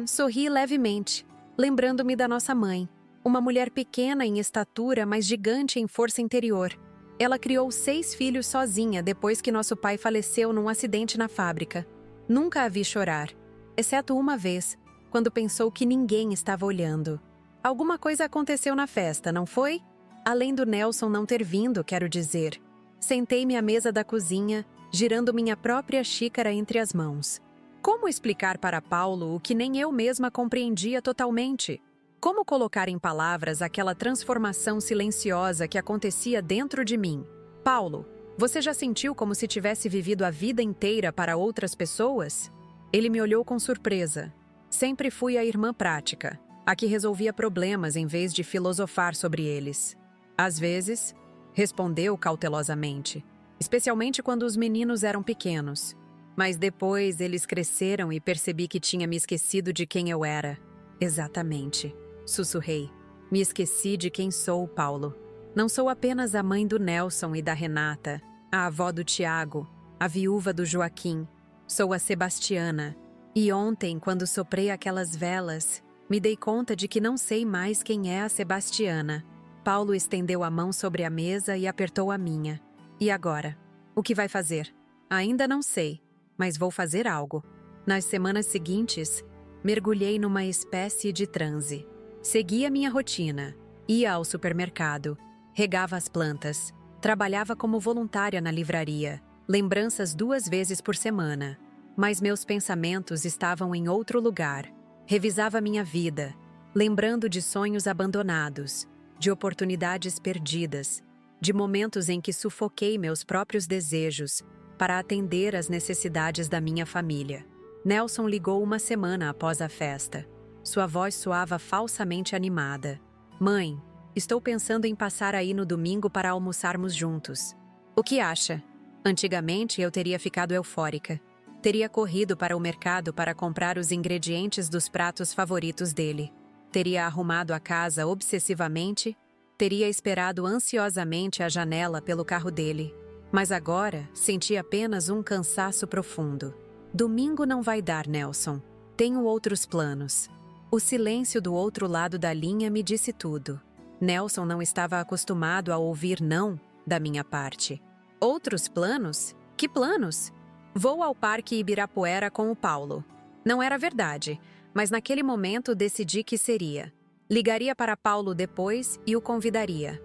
Sorri levemente, lembrando-me da nossa mãe. Uma mulher pequena em estatura, mas gigante em força interior. Ela criou 6 filhos sozinha depois que nosso pai faleceu num acidente na fábrica. Nunca a vi chorar, exceto uma vez, quando pensou que ninguém estava olhando. Alguma coisa aconteceu na festa, não foi? Além do Nelson não ter vindo, quero dizer. Sentei-me à mesa da cozinha, girando minha própria xícara entre as mãos. Como explicar para Paulo o que nem eu mesma compreendia totalmente? Como colocar em palavras aquela transformação silenciosa que acontecia dentro de mim? Paulo, você já sentiu como se tivesse vivido a vida inteira para outras pessoas? Ele me olhou com surpresa. Sempre fui a irmã prática, a que resolvia problemas em vez de filosofar sobre eles. Às vezes, respondeu cautelosamente, especialmente quando os meninos eram pequenos. Mas depois eles cresceram e percebi que tinha me esquecido de quem eu era. Exatamente, sussurrei. Me esqueci de quem sou, Paulo. Não sou apenas a mãe do Nelson e da Renata, a avó do Tiago, a viúva do Joaquim. Sou a Sebastiana. E ontem, quando soprei aquelas velas, me dei conta de que não sei mais quem é a Sebastiana. Paulo estendeu a mão sobre a mesa e apertou a minha. E agora? O que vai fazer? Ainda não sei, mas vou fazer algo. Nas semanas seguintes, mergulhei numa espécie de transe. Seguia minha rotina, ia ao supermercado, regava as plantas, trabalhava como voluntária na livraria, lembranças 2 vezes por semana. Mas meus pensamentos estavam em outro lugar. Revisava minha vida, lembrando de sonhos abandonados, de oportunidades perdidas, de momentos em que sufoquei meus próprios desejos para atender às necessidades da minha família. Nelson ligou uma semana após a festa. Sua voz soava falsamente animada. Mãe, estou pensando em passar aí no domingo para almoçarmos juntos. O que acha? Antigamente eu teria ficado eufórica. Teria corrido para o mercado para comprar os ingredientes dos pratos favoritos dele. Teria arrumado a casa obsessivamente. Teria esperado ansiosamente à janela pelo carro dele. Mas agora senti apenas um cansaço profundo. Domingo não vai dar, Nelson. Tenho outros planos. O silêncio do outro lado da linha me disse tudo. Nelson não estava acostumado a ouvir não da minha parte. Outros planos? Que planos? Vou ao Parque Ibirapuera com o Paulo. Não era verdade, mas naquele momento decidi que seria. Ligaria para Paulo depois e o convidaria.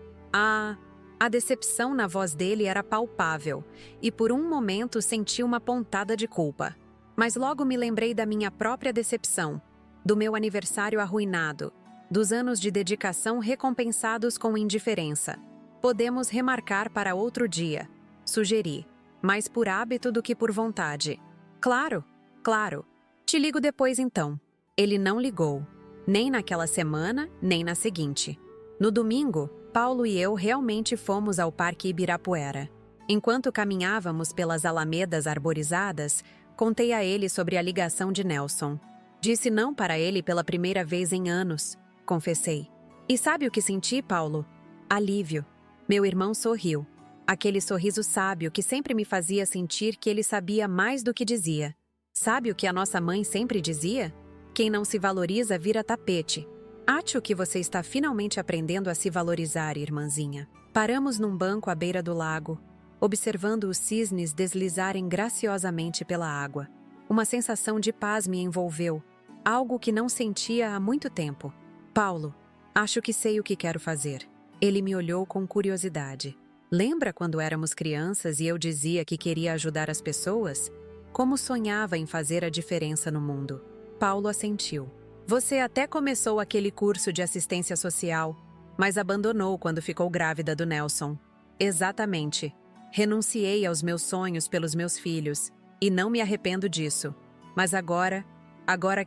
A decepção na voz dele era palpável, e por um momento senti uma pontada de culpa. Mas logo me lembrei da minha própria decepção, do meu aniversário arruinado, dos anos de dedicação recompensados com indiferença. Podemos remarcar para outro dia, sugeri, mais por hábito do que por vontade. Claro, claro. Te ligo depois então. Ele não ligou, nem naquela semana, nem na seguinte. No domingo, Paulo e eu realmente fomos ao Parque Ibirapuera. Enquanto caminhávamos pelas alamedas arborizadas, contei a ele sobre a ligação de Nelson. Disse não para ele pela primeira vez em anos, confessei. E sabe o que senti, Paulo? Alívio. Meu irmão sorriu. Aquele sorriso sábio que sempre me fazia sentir que ele sabia mais do que dizia. Sabe o que a nossa mãe sempre dizia? Quem não se valoriza vira tapete. Acho que você está finalmente aprendendo a se valorizar, irmãzinha. Paramos num banco à beira do lago, observando os cisnes deslizarem graciosamente pela água. Uma sensação de paz me envolveu, algo que não sentia há muito tempo. Paulo, acho que sei o que quero fazer. Ele me olhou com curiosidade. Lembra quando éramos crianças e eu dizia que queria ajudar as pessoas? Como sonhava em fazer a diferença no mundo? Paulo assentiu. Você até começou aquele curso de assistência social, mas abandonou quando ficou grávida do Nelson. Exatamente. Renunciei aos meus sonhos pelos meus filhos, e não me arrependo disso. Mas agora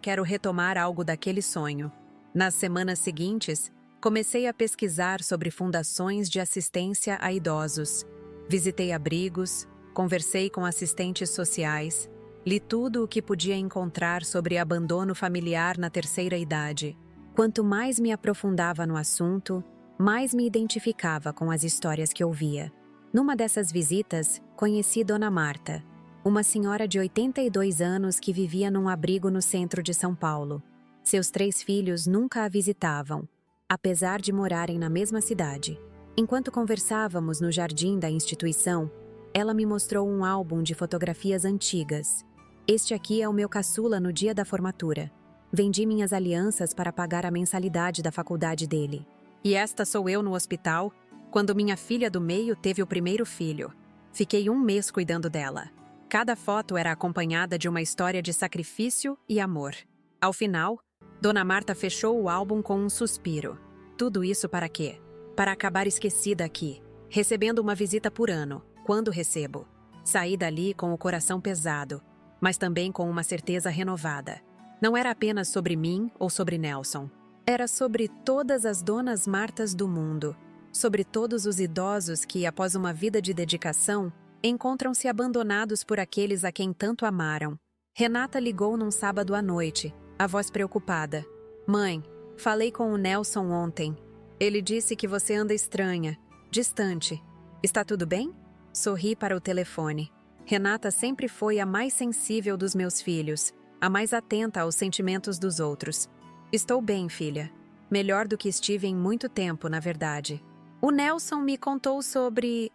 quero retomar algo daquele sonho. Nas semanas seguintes, comecei a pesquisar sobre fundações de assistência a idosos. Visitei abrigos, conversei com assistentes sociais, li tudo o que podia encontrar sobre abandono familiar na terceira idade. Quanto mais me aprofundava no assunto, mais me identificava com as histórias que ouvia. Numa dessas visitas, conheci Dona Marta, uma senhora de 82 anos que vivia num abrigo no centro de São Paulo. Seus 3 filhos nunca a visitavam, apesar de morarem na mesma cidade. Enquanto conversávamos no jardim da instituição, ela me mostrou um álbum de fotografias antigas. Este aqui é o meu caçula no dia da formatura. Vendi minhas alianças para pagar a mensalidade da faculdade dele. E esta sou eu no hospital, quando minha filha do meio teve o primeiro filho. Fiquei 1 mês cuidando dela. Cada foto era acompanhada de uma história de sacrifício e amor. Ao final, Dona Marta fechou o álbum com um suspiro. Tudo isso para quê? Para acabar esquecida aqui, recebendo uma visita por ano, quando recebo. Saí dali com o coração pesado, mas também com uma certeza renovada. Não era apenas sobre mim ou sobre Nelson. Era sobre todas as Donas Martas do mundo, sobre todos os idosos que, após uma vida de dedicação, encontram-se abandonados por aqueles a quem tanto amaram. Renata ligou num sábado à noite, a voz preocupada. Mãe, falei com o Nelson ontem. Ele disse que você anda estranha, distante. Está tudo bem? Sorri para o telefone. Renata sempre foi a mais sensível dos meus filhos, a mais atenta aos sentimentos dos outros. Estou bem, filha. Melhor do que estive em muito tempo, na verdade. O Nelson me contou sobre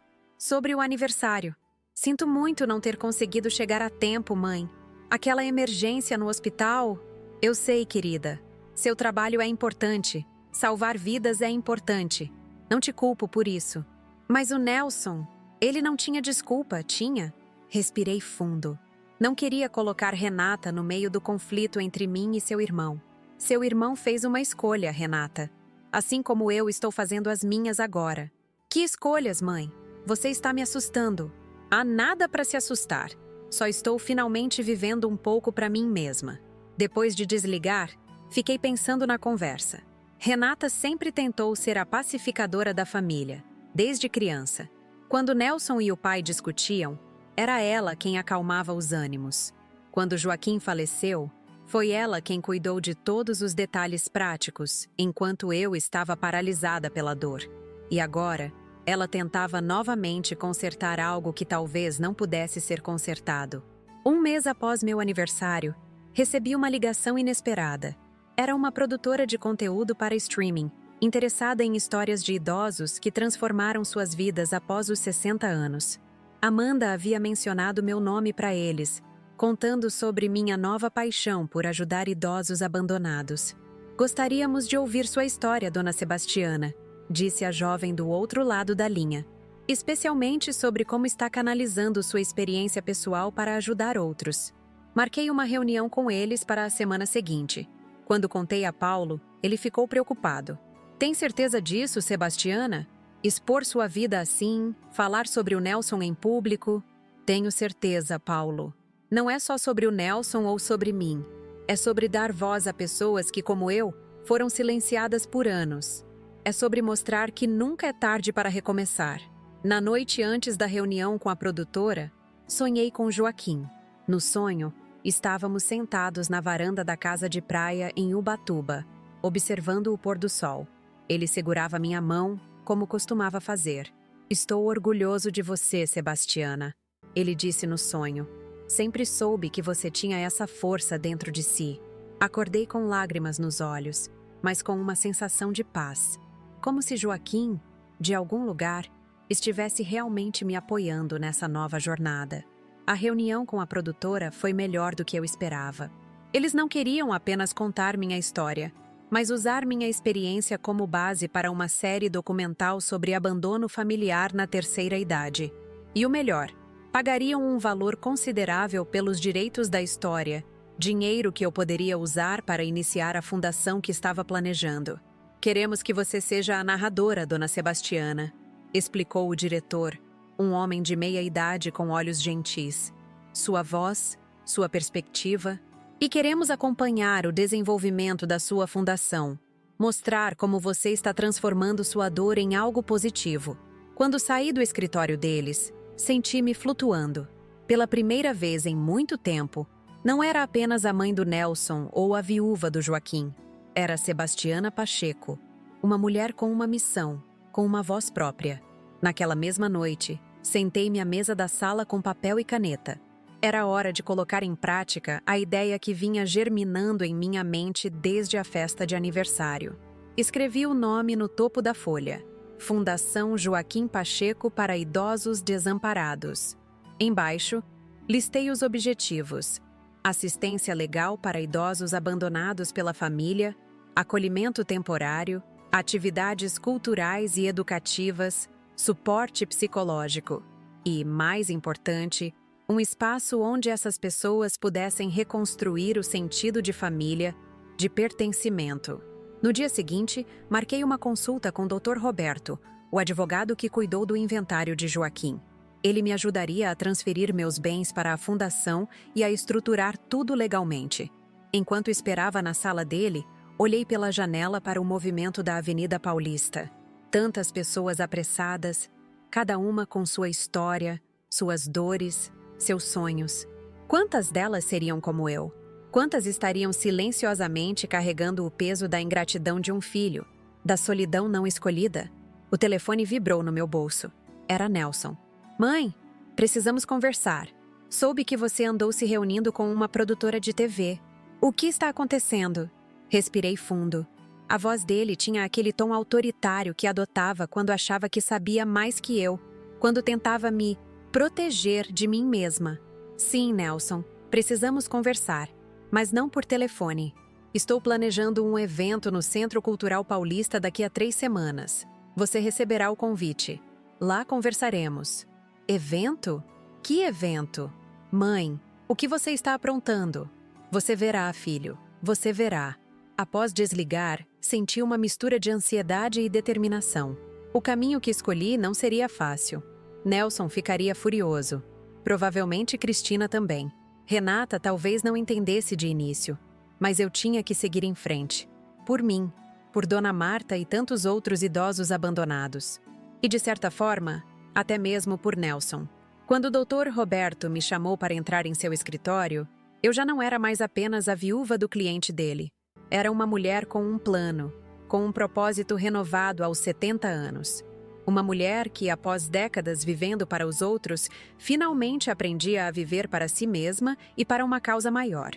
o aniversário. Sinto muito não ter conseguido chegar a tempo, mãe. Aquela emergência no hospital... Eu sei, querida. Seu trabalho é importante. Salvar vidas é importante. Não te culpo por isso. Mas o Nelson, ele não tinha desculpa, tinha? Respirei fundo. Não queria colocar Renata no meio do conflito entre mim e seu irmão. Seu irmão fez uma escolha, Renata. Assim como eu estou fazendo as minhas agora. Que escolhas, mãe? Você está me assustando. Há nada para se assustar. Só estou finalmente vivendo um pouco para mim mesma. Depois de desligar, fiquei pensando na conversa. Renata sempre tentou ser a pacificadora da família, desde criança. Quando Nelson e o pai discutiam, era ela quem acalmava os ânimos. Quando Joaquim faleceu, foi ela quem cuidou de todos os detalhes práticos, enquanto eu estava paralisada pela dor. E agora, ela tentava novamente consertar algo que talvez não pudesse ser consertado. 1 mês após meu aniversário, recebi uma ligação inesperada. Era uma produtora de conteúdo para streaming, interessada em histórias de idosos que transformaram suas vidas após os 60 anos. Amanda havia mencionado meu nome para eles, contando sobre minha nova paixão por ajudar idosos abandonados. Gostaríamos de ouvir sua história, Dona Sebastiana, disse a jovem do outro lado da linha, especialmente sobre como está canalizando sua experiência pessoal para ajudar outros. Marquei uma reunião com eles para a semana seguinte. Quando contei a Paulo, ele ficou preocupado. Tem certeza disso, Sebastiana? Expor sua vida assim, falar sobre o Nelson em público? Tenho certeza, Paulo. Não é só sobre o Nelson ou sobre mim. É sobre dar voz a pessoas que, como eu, foram silenciadas por anos. É sobre mostrar que nunca é tarde para recomeçar. Na noite antes da reunião com a produtora, sonhei com Joaquim. No sonho, estávamos sentados na varanda da casa de praia em Ubatuba, observando o pôr do sol. Ele segurava minha mão, como costumava fazer. Estou orgulhoso de você, Sebastiana, ele disse no sonho. Sempre soube que você tinha essa força dentro de si. Acordei com lágrimas nos olhos, mas com uma sensação de paz. Como se Joaquim, de algum lugar, estivesse realmente me apoiando nessa nova jornada. A reunião com a produtora foi melhor do que eu esperava. Eles não queriam apenas contar minha história, mas usar minha experiência como base para uma série documental sobre abandono familiar na terceira idade. E o melhor, pagariam um valor considerável pelos direitos da história, dinheiro que eu poderia usar para iniciar a fundação que estava planejando. Queremos que você seja a narradora, Dona Sebastiana, explicou o diretor, um homem de meia idade com olhos gentis. Sua voz, sua perspectiva, e queremos acompanhar o desenvolvimento da sua fundação, mostrar como você está transformando sua dor em algo positivo. Quando saí do escritório deles, senti-me flutuando. Pela primeira vez em muito tempo, não era apenas a mãe do Nelson ou a viúva do Joaquim. Era Sebastiana Pacheco, uma mulher com uma missão, com uma voz própria. Naquela mesma noite, sentei-me à mesa da sala com papel e caneta. Era hora de colocar em prática a ideia que vinha germinando em minha mente desde a festa de aniversário. Escrevi o nome no topo da folha: Fundação Joaquim Pacheco para Idosos Desamparados. Embaixo, listei os objetivos: assistência legal para idosos abandonados pela família, acolhimento temporário, atividades culturais e educativas, suporte psicológico e, mais importante, um espaço onde essas pessoas pudessem reconstruir o sentido de família, de pertencimento. No dia seguinte, marquei uma consulta com o Dr. Roberto, o advogado que cuidou do inventário de Joaquim. Ele me ajudaria a transferir meus bens para a fundação e a estruturar tudo legalmente. Enquanto esperava na sala dele, olhei pela janela para o movimento da Avenida Paulista. Tantas pessoas apressadas, cada uma com sua história, suas dores, seus sonhos. Quantas delas seriam como eu? Quantas estariam silenciosamente carregando o peso da ingratidão de um filho, da solidão não escolhida? O telefone vibrou no meu bolso. Era Nelson. Mãe, precisamos conversar. Soube que você andou se reunindo com uma produtora de TV. O que está acontecendo? Respirei fundo. A voz dele tinha aquele tom autoritário que adotava quando achava que sabia mais que eu, quando tentava me proteger de mim mesma. Sim, Nelson, precisamos conversar, mas não por telefone. Estou planejando um evento no Centro Cultural Paulista daqui a 3 semanas. Você receberá o convite. Lá conversaremos. Evento? Que evento? Mãe, o que você está aprontando? Você verá, filho. Você verá. Após desligar, senti uma mistura de ansiedade e determinação. O caminho que escolhi não seria fácil. Nelson ficaria furioso. Provavelmente Cristina também. Renata talvez não entendesse de início, mas eu tinha que seguir em frente. Por mim, por Dona Marta e tantos outros idosos abandonados. E de certa forma, até mesmo por Nelson. Quando o Dr. Roberto me chamou para entrar em seu escritório, eu já não era mais apenas a viúva do cliente dele. Era uma mulher com um plano, com um propósito renovado aos 70 anos. Uma mulher que, após décadas vivendo para os outros, finalmente aprendia a viver para si mesma e para uma causa maior.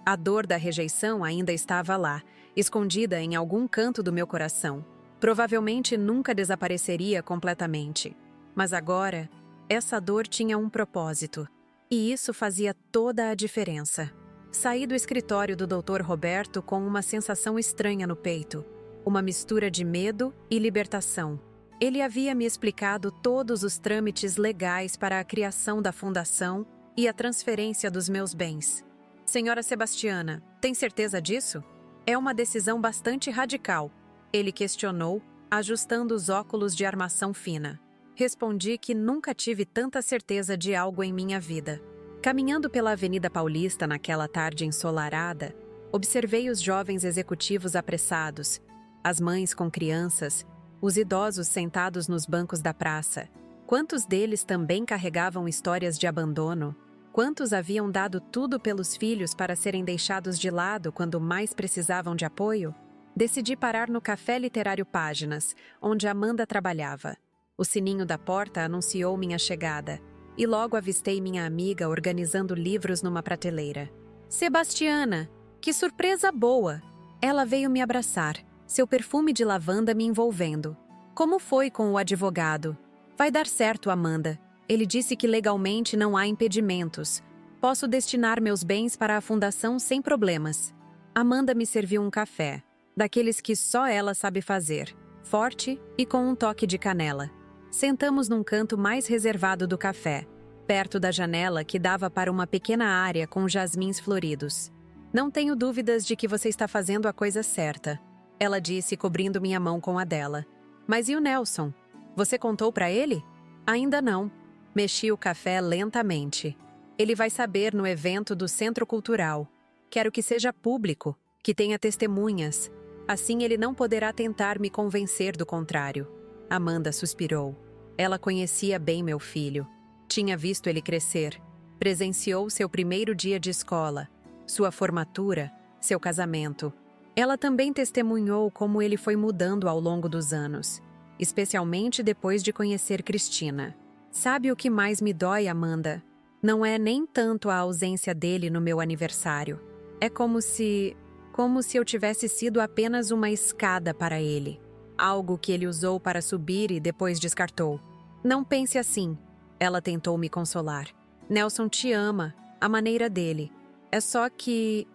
A dor da rejeição ainda estava lá, escondida em algum canto do meu coração. Provavelmente nunca desapareceria completamente. Mas agora, essa dor tinha um propósito. E isso fazia toda a diferença. Saí do escritório do Dr. Roberto com uma sensação estranha no peito. uma mistura de medo e libertação. Ele havia me explicado todos os trâmites legais para a criação da fundação e a transferência dos meus bens. Senhora Sebastiana, tem certeza disso? É uma decisão bastante radical, ele questionou, ajustando os óculos de armação fina. Respondi que nunca tive tanta certeza de algo em minha vida. Caminhando pela Avenida Paulista naquela tarde ensolarada, observei os jovens executivos apressados, as mães com crianças, os idosos sentados nos bancos da praça. Quantos deles também carregavam histórias de abandono? Quantos haviam dado tudo pelos filhos para serem deixados de lado quando mais precisavam de apoio? Decidi parar no Café Literário Páginas, onde Amanda trabalhava. O sininho da porta anunciou minha chegada, e logo avistei minha amiga organizando livros numa prateleira. Sebastiana, que surpresa boa! Ela veio me abraçar, seu perfume de lavanda me envolvendo. Como foi com o advogado? Vai dar certo, Amanda. Ele disse que legalmente não há impedimentos. Posso destinar meus bens para a fundação sem problemas. Amanda me serviu um café, daqueles que só ela sabe fazer, forte e com um toque de canela. Sentamos num canto mais reservado do café, perto da janela que dava para uma pequena área com jasmins floridos. Não tenho dúvidas de que você está fazendo a coisa certa, ela disse, cobrindo minha mão com a dela. Mas e o Nelson? Você contou para ele? Ainda não. Mexi o café lentamente. Ele vai saber no evento do Centro Cultural. Quero que seja público, que tenha testemunhas. Assim ele não poderá tentar me convencer do contrário. Amanda suspirou. Ela conhecia bem meu filho. Tinha visto ele crescer. Presenciou seu primeiro dia de escola, sua formatura, seu casamento. Ela também testemunhou como ele foi mudando ao longo dos anos, especialmente depois de conhecer Cristina. Sabe o que mais me dói, Amanda? Não é nem tanto a ausência dele no meu aniversário. É como se eu tivesse sido apenas uma escada para ele. Algo que ele usou para subir e depois descartou. Não pense assim. Ela tentou me consolar. Nelson te ama, a maneira dele. É só que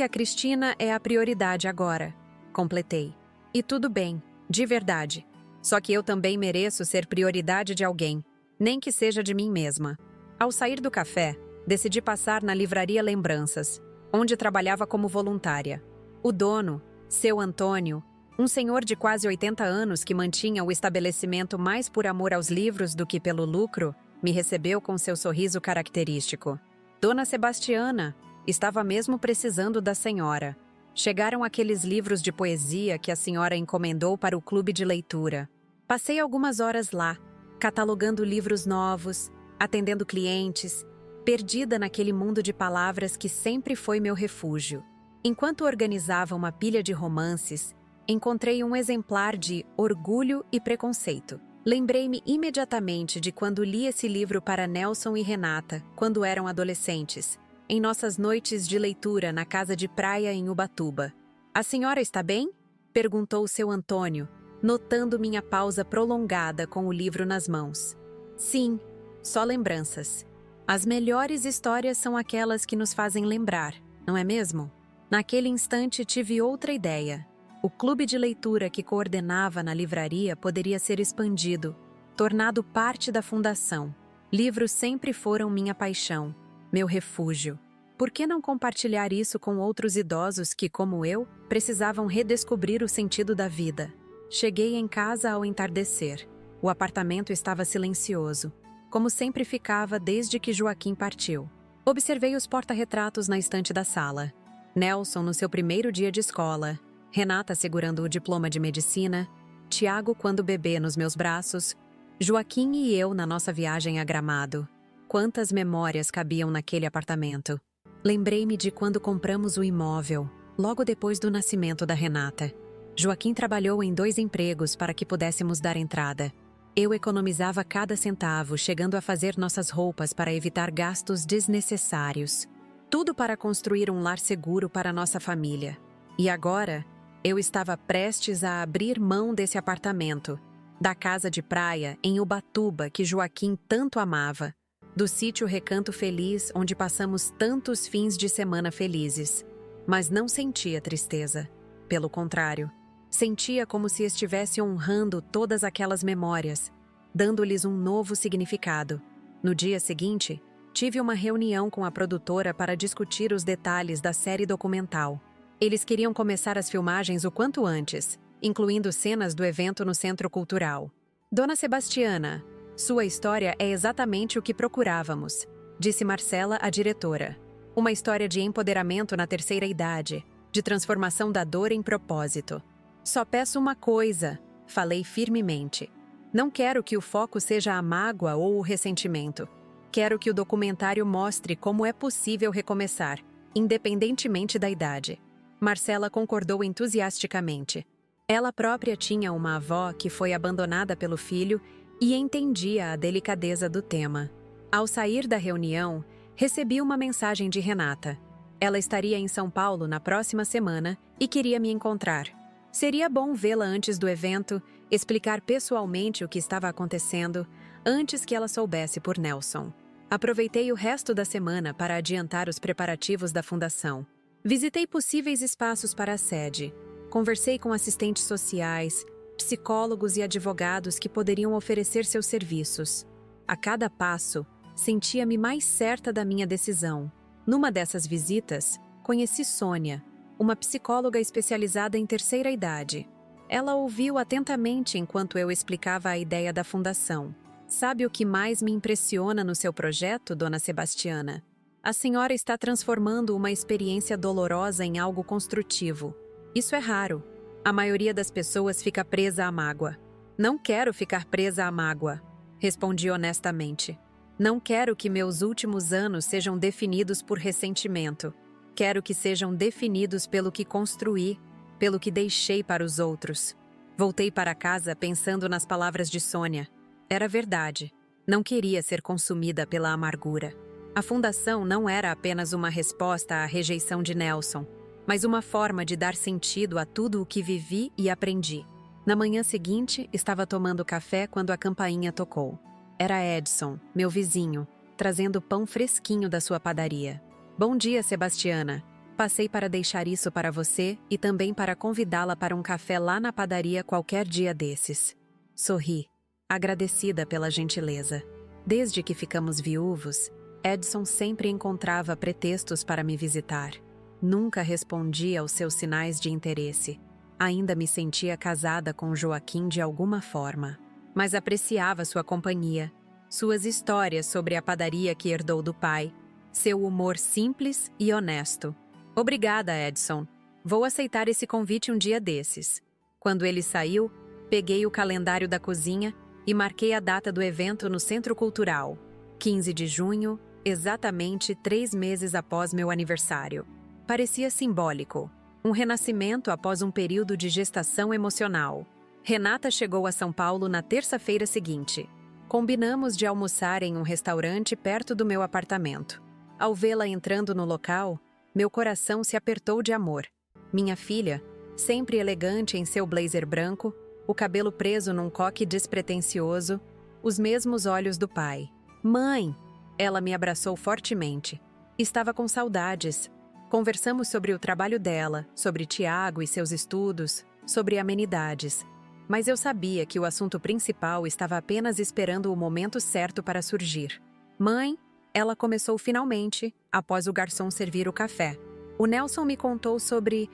a Cristina é a prioridade agora. Completei. E tudo bem, de verdade. Só que eu também mereço ser prioridade de alguém, nem que seja de mim mesma. Ao sair do café, decidi passar na livraria Lembranças, onde trabalhava como voluntária. O dono, seu Antônio, um senhor de quase 80 anos que mantinha o estabelecimento mais por amor aos livros do que pelo lucro, me recebeu com seu sorriso característico. Dona Sebastiana, estava mesmo precisando da senhora. Chegaram aqueles livros de poesia que a senhora encomendou para o clube de leitura. Passei algumas horas lá, catalogando livros novos, atendendo clientes, perdida naquele mundo de palavras que sempre foi meu refúgio. Enquanto organizava uma pilha de romances, encontrei um exemplar de Orgulho e Preconceito. Lembrei-me imediatamente de quando li esse livro para Nelson e Renata, quando eram adolescentes, em nossas noites de leitura na casa de praia em Ubatuba. A senhora está bem? Perguntou seu Antônio, notando minha pausa prolongada com o livro nas mãos. Sim, só lembranças. As melhores histórias são aquelas que nos fazem lembrar, não é mesmo? Naquele instante tive outra ideia. O clube de leitura que coordenava na livraria poderia ser expandido, tornado parte da fundação. Livros sempre foram minha paixão, meu refúgio. Por que não compartilhar isso com outros idosos que, como eu, precisavam redescobrir o sentido da vida? Cheguei em casa ao entardecer. O apartamento estava silencioso, como sempre ficava desde que Joaquim partiu. Observei os porta-retratos na estante da sala. Nelson no seu primeiro dia de escola, Renata segurando o diploma de medicina, Tiago quando bebê nos meus braços, Joaquim e eu na nossa viagem a Gramado. Quantas memórias cabiam naquele apartamento. Lembrei-me de quando compramos o imóvel, logo depois do nascimento da Renata. Joaquim trabalhou em 2 empregos para que pudéssemos dar entrada. Eu economizava cada centavo, chegando a fazer nossas roupas para evitar gastos desnecessários. Tudo para construir um lar seguro para nossa família. E agora, eu estava prestes a abrir mão desse apartamento, da casa de praia em Ubatuba que Joaquim tanto amava, do sítio Recanto Feliz onde passamos tantos fins de semana felizes. Mas não sentia tristeza. Pelo contrário, Sentia como se estivesse honrando todas aquelas memórias, dando-lhes um novo significado. No dia seguinte, tive uma reunião com a produtora para discutir os detalhes da série documental. Eles queriam começar as filmagens o quanto antes, incluindo cenas do evento no Centro Cultural. Dona Sebastiana, sua história é exatamente o que procurávamos, disse Marcela, a diretora. Uma história de empoderamento na terceira idade, de transformação da dor em propósito. Só peço uma coisa, falei firmemente. Não quero que o foco seja a mágoa ou o ressentimento. Quero que o documentário mostre como é possível recomeçar, independentemente da idade. Marcela concordou entusiasticamente. Ela própria tinha uma avó que foi abandonada pelo filho e entendia a delicadeza do tema. Ao sair da reunião, recebi uma mensagem de Renata. Ela estaria em São Paulo na próxima semana e queria me encontrar. Seria bom vê-la antes do evento, explicar pessoalmente o que estava acontecendo, antes que ela soubesse por Nelson. Aproveitei o resto da semana para adiantar os preparativos da fundação. Visitei possíveis espaços para a sede. Conversei com assistentes sociais, psicólogos e advogados que poderiam oferecer seus serviços. A cada passo, sentia-me mais certa da minha decisão. Numa dessas visitas, conheci Sônia, uma psicóloga especializada em terceira idade. Ela ouviu atentamente enquanto eu explicava a ideia da fundação. Sabe o que mais me impressiona no seu projeto, Dona Sebastiana? A senhora está transformando uma experiência dolorosa em algo construtivo. Isso é raro. A maioria das pessoas fica presa à mágoa. Não quero ficar presa à mágoa, respondi honestamente. Não quero que meus últimos anos sejam definidos por ressentimento. Quero que sejam definidos pelo que construí, pelo que deixei para os outros. Voltei para casa pensando nas palavras de Sônia. Era verdade. Não queria ser consumida pela amargura. A fundação não era apenas uma resposta à rejeição de Nelson, mas uma forma de dar sentido a tudo o que vivi e aprendi. Na manhã seguinte, estava tomando café quando a campainha tocou. Era Edson, meu vizinho, trazendo pão fresquinho da sua padaria. Bom dia, Sebastiana. Passei para deixar isso para você e também para convidá-la para um café lá na padaria qualquer dia desses. Sorri, agradecida pela gentileza. Desde que ficamos viúvos, Edson sempre encontrava pretextos para me visitar. Nunca respondia aos seus sinais de interesse. Ainda me sentia casada com Joaquim de alguma forma, mas apreciava sua companhia, suas histórias sobre a padaria que herdou do pai, seu humor simples e honesto. Obrigada, Edson. Vou aceitar esse convite um dia desses. Quando ele saiu, peguei o calendário da cozinha e marquei a data do evento no Centro Cultural. 15 de junho, exatamente 3 meses após meu aniversário. Parecia simbólico. Um renascimento após um período de gestação emocional. Renata chegou a São Paulo na terça-feira seguinte. Combinamos de almoçar em um restaurante perto do meu apartamento. Ao vê-la entrando no local, meu coração se apertou de amor. Minha filha, sempre elegante em seu blazer branco, o cabelo preso num coque despretensioso, os mesmos olhos do pai. Mãe! Ela me abraçou fortemente. Estava com saudades. Conversamos sobre o trabalho dela, sobre Tiago e seus estudos, sobre amenidades. Mas eu sabia que o assunto principal estava apenas esperando o momento certo para surgir. Mãe! Ela começou finalmente, após o garçom servir o café. O Nelson me contou sobre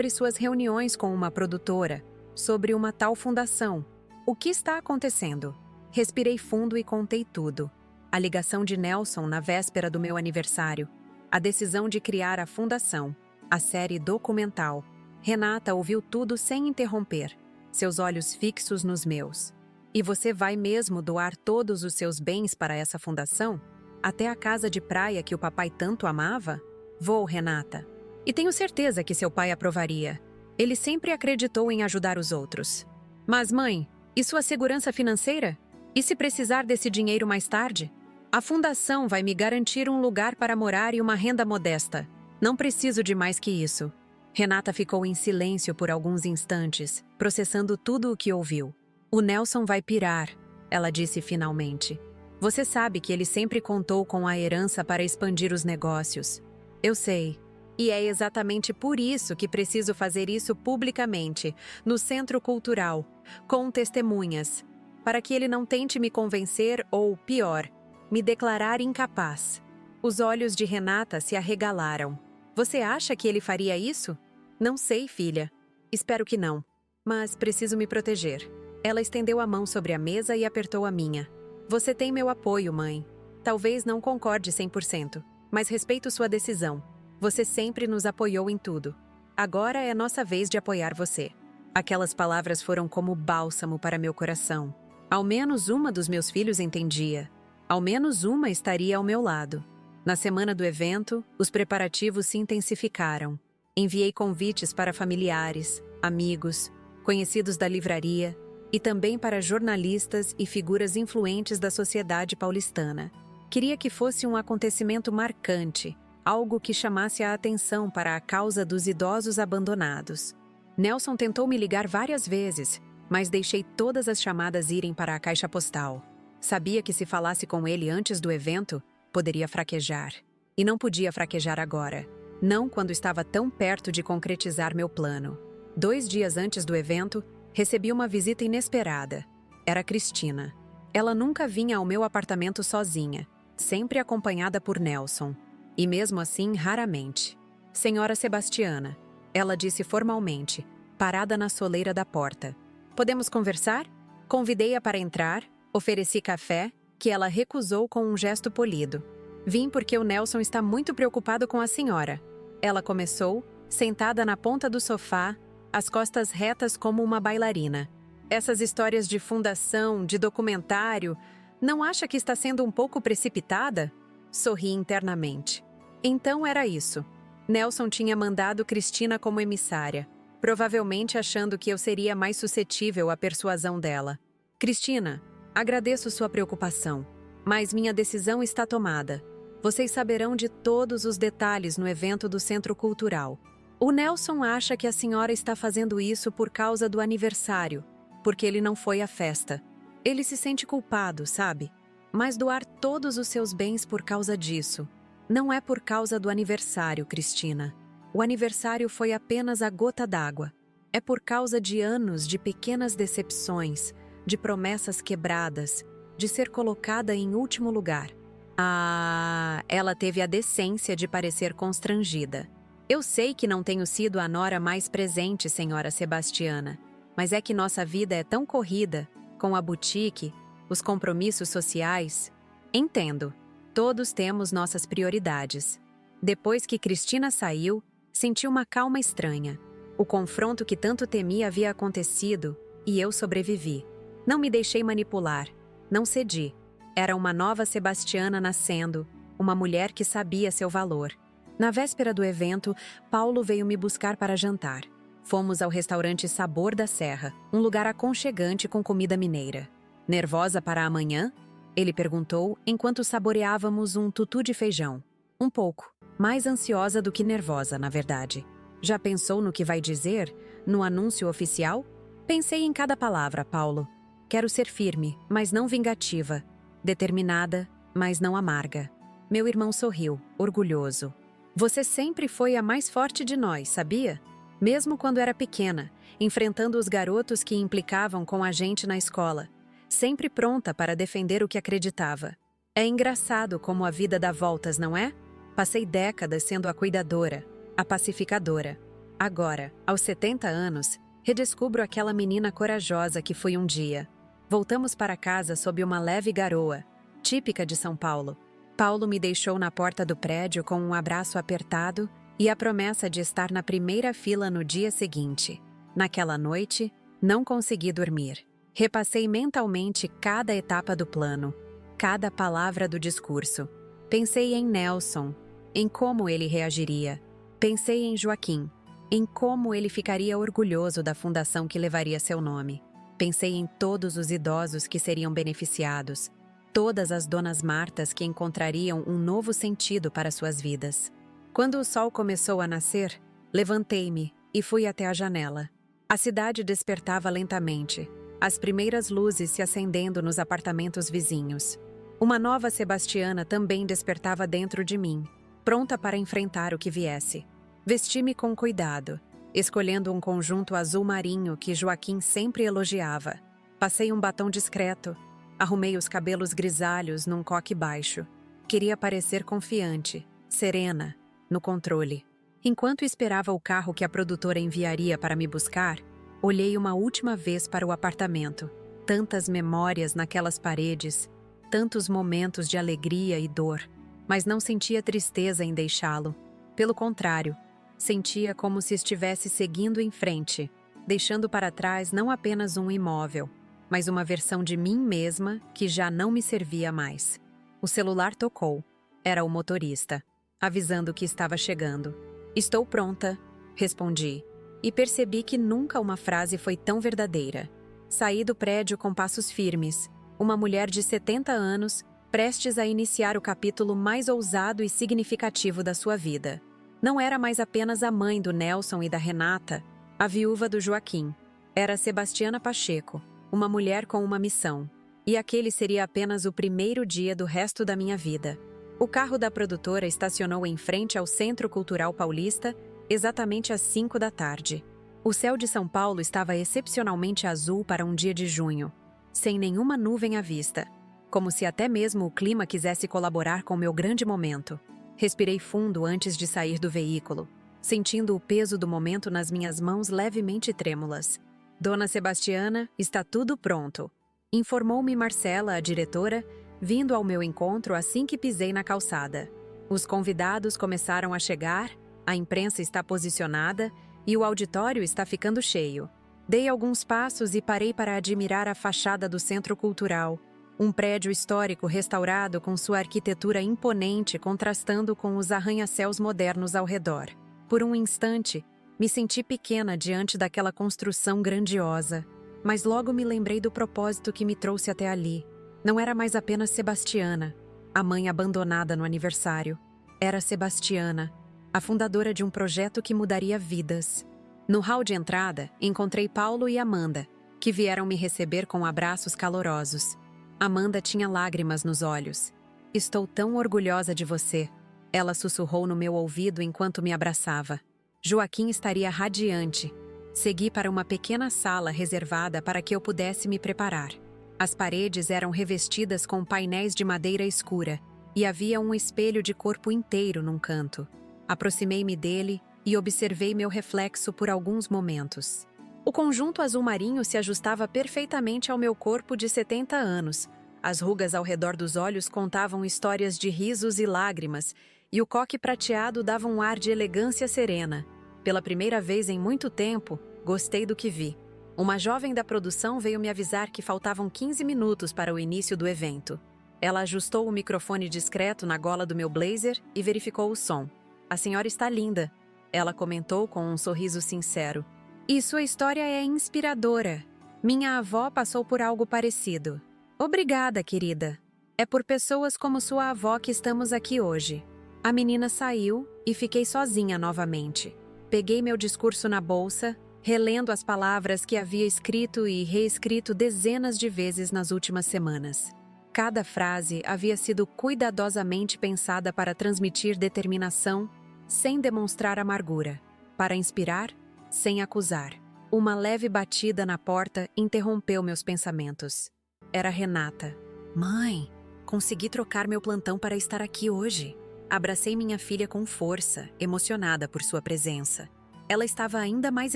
suas reuniões com uma produtora, sobre uma tal fundação. O que está acontecendo? Respirei fundo e contei tudo. A ligação de Nelson na véspera do meu aniversário. A decisão de criar a fundação. A série documental. Renata ouviu tudo sem interromper, seus olhos fixos nos meus. E você vai mesmo doar todos os seus bens para essa fundação? Até a casa de praia que o papai tanto amava? Vou, Renata. E tenho certeza que seu pai aprovaria. Ele sempre acreditou em ajudar os outros. Mas, mãe, e sua segurança financeira? E se precisar desse dinheiro mais tarde? A fundação vai me garantir um lugar para morar e uma renda modesta. Não preciso de mais que isso. Renata ficou em silêncio por alguns instantes, processando tudo o que ouviu. O Nelson vai pirar, ela disse finalmente. Você sabe que ele sempre contou com a herança para expandir os negócios. Eu sei. E é exatamente por isso que preciso fazer isso publicamente, no Centro Cultural, com testemunhas, para que ele não tente me convencer ou, pior, me declarar incapaz. Os olhos de Renata se arregalaram. Você acha que ele faria isso? Não sei, filha. Espero que não. Mas preciso me proteger. Ela estendeu a mão sobre a mesa e apertou a minha. Você tem meu apoio, mãe. Talvez não concorde 100%, mas respeito sua decisão. Você sempre nos apoiou em tudo. Agora é nossa vez de apoiar você. Aquelas palavras foram como bálsamo para meu coração. Ao menos uma dos meus filhos entendia. Ao menos uma estaria ao meu lado. Na semana do evento, os preparativos se intensificaram. Enviei convites para familiares, amigos, conhecidos da livraria e também para jornalistas e figuras influentes da sociedade paulistana. Queria que fosse um acontecimento marcante, algo que chamasse a atenção para a causa dos idosos abandonados. Nelson tentou me ligar várias vezes, mas deixei todas as chamadas irem para a caixa postal. Sabia que se falasse com ele antes do evento, poderia fraquejar. E não podia fraquejar agora. Não quando estava tão perto de concretizar meu plano. 2 dias antes do evento, recebi uma visita inesperada. Era Cristina. Ela nunca vinha ao meu apartamento sozinha, sempre acompanhada por Nelson. E mesmo assim, raramente. Senhora Sebastiana, ela disse formalmente, parada na soleira da porta. Podemos conversar? Convidei-a para entrar, ofereci café, que ela recusou com um gesto polido. Vim porque o Nelson está muito preocupado com a senhora. Ela começou, sentada na ponta do sofá, as costas retas como uma bailarina. Essas histórias de fundação, de documentário, não acha que está sendo um pouco precipitada? Sorri internamente. Então era isso. Nelson tinha mandado Cristina como emissária, provavelmente achando que eu seria mais suscetível à persuasão dela. Cristina, agradeço sua preocupação, mas minha decisão está tomada. Vocês saberão de todos os detalhes no evento do Centro Cultural. O Nelson acha que a senhora está fazendo isso por causa do aniversário, porque ele não foi à festa. Ele se sente culpado, sabe? Mas doar todos os seus bens por causa disso. Não é por causa do aniversário, Cristina. O aniversário foi apenas a gota d'água. É por causa de anos de pequenas decepções, de promessas quebradas, de ser colocada em último lugar. Ah, ela teve a decência de parecer constrangida. Eu sei que não tenho sido a nora mais presente, senhora Sebastiana, mas é que nossa vida é tão corrida, com a boutique, os compromissos sociais. Entendo. Todos temos nossas prioridades. Depois que Cristina saiu, senti uma calma estranha. O confronto que tanto temia havia acontecido e eu sobrevivi. Não me deixei manipular. Não cedi. Era uma nova Sebastiana nascendo, uma mulher que sabia seu valor. Na véspera do evento, Paulo veio me buscar para jantar. Fomos ao restaurante Sabor da Serra, um lugar aconchegante com comida mineira. Nervosa para amanhã? Ele perguntou enquanto saboreávamos um tutu de feijão. Um pouco. Mais ansiosa do que nervosa, na verdade. Já pensou no que vai dizer? No anúncio oficial? Pensei em cada palavra, Paulo. Quero ser firme, mas não vingativa. Determinada, mas não amarga. Meu irmão sorriu, orgulhoso. Você sempre foi a mais forte de nós, sabia? Mesmo quando era pequena, enfrentando os garotos que implicavam com a gente na escola. Sempre pronta para defender o que acreditava. É engraçado como a vida dá voltas, não é? Passei décadas sendo a cuidadora, a pacificadora. Agora, aos 70 anos, redescubro aquela menina corajosa que fui um dia. Voltamos para casa sob uma leve garoa, típica de São Paulo. Paulo me deixou na porta do prédio com um abraço apertado e a promessa de estar na primeira fila no dia seguinte. Naquela noite, não consegui dormir. Repassei mentalmente cada etapa do plano, cada palavra do discurso. Pensei em Nelson, em como ele reagiria. Pensei em Joaquim, em como ele ficaria orgulhoso da fundação que levaria seu nome. Pensei em todos os idosos que seriam beneficiados, todas as donas Martas que encontrariam um novo sentido para suas vidas. Quando o sol começou a nascer, levantei-me e fui até a janela. A cidade despertava lentamente, as primeiras luzes se acendendo nos apartamentos vizinhos. Uma nova Sebastiana também despertava dentro de mim, pronta para enfrentar o que viesse. Vesti-me com cuidado, escolhendo um conjunto azul marinho que Joaquim sempre elogiava. Passei um batom discreto, arrumei os cabelos grisalhos num coque baixo. Queria parecer confiante, serena, no controle. Enquanto esperava o carro que a produtora enviaria para me buscar, olhei uma última vez para o apartamento. Tantas memórias naquelas paredes, tantos momentos de alegria e dor, mas não sentia tristeza em deixá-lo. Pelo contrário, sentia como se estivesse seguindo em frente, deixando para trás não apenas um imóvel, mas uma versão de mim mesma que já não me servia mais. O celular tocou. Era o motorista, avisando que estava chegando. "Estou pronta", respondi, e percebi que nunca uma frase foi tão verdadeira. Saí do prédio com passos firmes, uma mulher de 70 anos, prestes a iniciar o capítulo mais ousado e significativo da sua vida. Não era mais apenas a mãe do Nelson e da Renata, a viúva do Joaquim. Era Sebastiana Pacheco, uma mulher com uma missão. E aquele seria apenas o primeiro dia do resto da minha vida. O carro da produtora estacionou em frente ao Centro Cultural Paulista, exatamente às 5 da tarde. O céu de São Paulo estava excepcionalmente azul para um dia de junho, sem nenhuma nuvem à vista, como se até mesmo o clima quisesse colaborar com meu grande momento. Respirei fundo antes de sair do veículo, sentindo o peso do momento nas minhas mãos levemente trêmulas. "Dona Sebastiana, está tudo pronto", informou-me Marcela, a diretora, vindo ao meu encontro assim que pisei na calçada. Os convidados começaram a chegar, a imprensa está posicionada e o auditório está ficando cheio. Dei alguns passos e parei para admirar a fachada do Centro Cultural, um prédio histórico restaurado com sua arquitetura imponente contrastando com os arranha-céus modernos ao redor. Por um instante, me senti pequena diante daquela construção grandiosa, mas logo me lembrei do propósito que me trouxe até ali. Não era mais apenas Sebastiana, a mãe abandonada no aniversário. Era Sebastiana, a fundadora de um projeto que mudaria vidas. No hall de entrada, encontrei Paulo e Amanda, que vieram me receber com abraços calorosos. Amanda tinha lágrimas nos olhos. "Estou tão orgulhosa de você", ela sussurrou no meu ouvido enquanto me abraçava. Joaquim estaria radiante. Segui para uma pequena sala reservada para que eu pudesse me preparar. As paredes eram revestidas com painéis de madeira escura e havia um espelho de corpo inteiro num canto. Aproximei-me dele e observei meu reflexo por alguns momentos. O conjunto azul marinho se ajustava perfeitamente ao meu corpo de 70 anos. As rugas ao redor dos olhos contavam histórias de risos e lágrimas, e o coque prateado dava um ar de elegância serena. Pela primeira vez em muito tempo, gostei do que vi. Uma jovem da produção veio me avisar que faltavam 15 minutos para o início do evento. Ela ajustou o microfone discreto na gola do meu blazer e verificou o som. "A senhora está linda", ela comentou com um sorriso sincero. "E sua história é inspiradora. Minha avó passou por algo parecido." "Obrigada, querida. É por pessoas como sua avó que estamos aqui hoje." A menina saiu e fiquei sozinha novamente. Peguei meu discurso na bolsa, relendo as palavras que havia escrito e reescrito dezenas de vezes nas últimas semanas. Cada frase havia sido cuidadosamente pensada para transmitir determinação, sem demonstrar amargura, para inspirar, sem acusar. Uma leve batida na porta interrompeu meus pensamentos. Era Renata. "Mãe, consegui trocar meu plantão para estar aqui hoje." Abracei minha filha com força, emocionada por sua presença. Ela estava ainda mais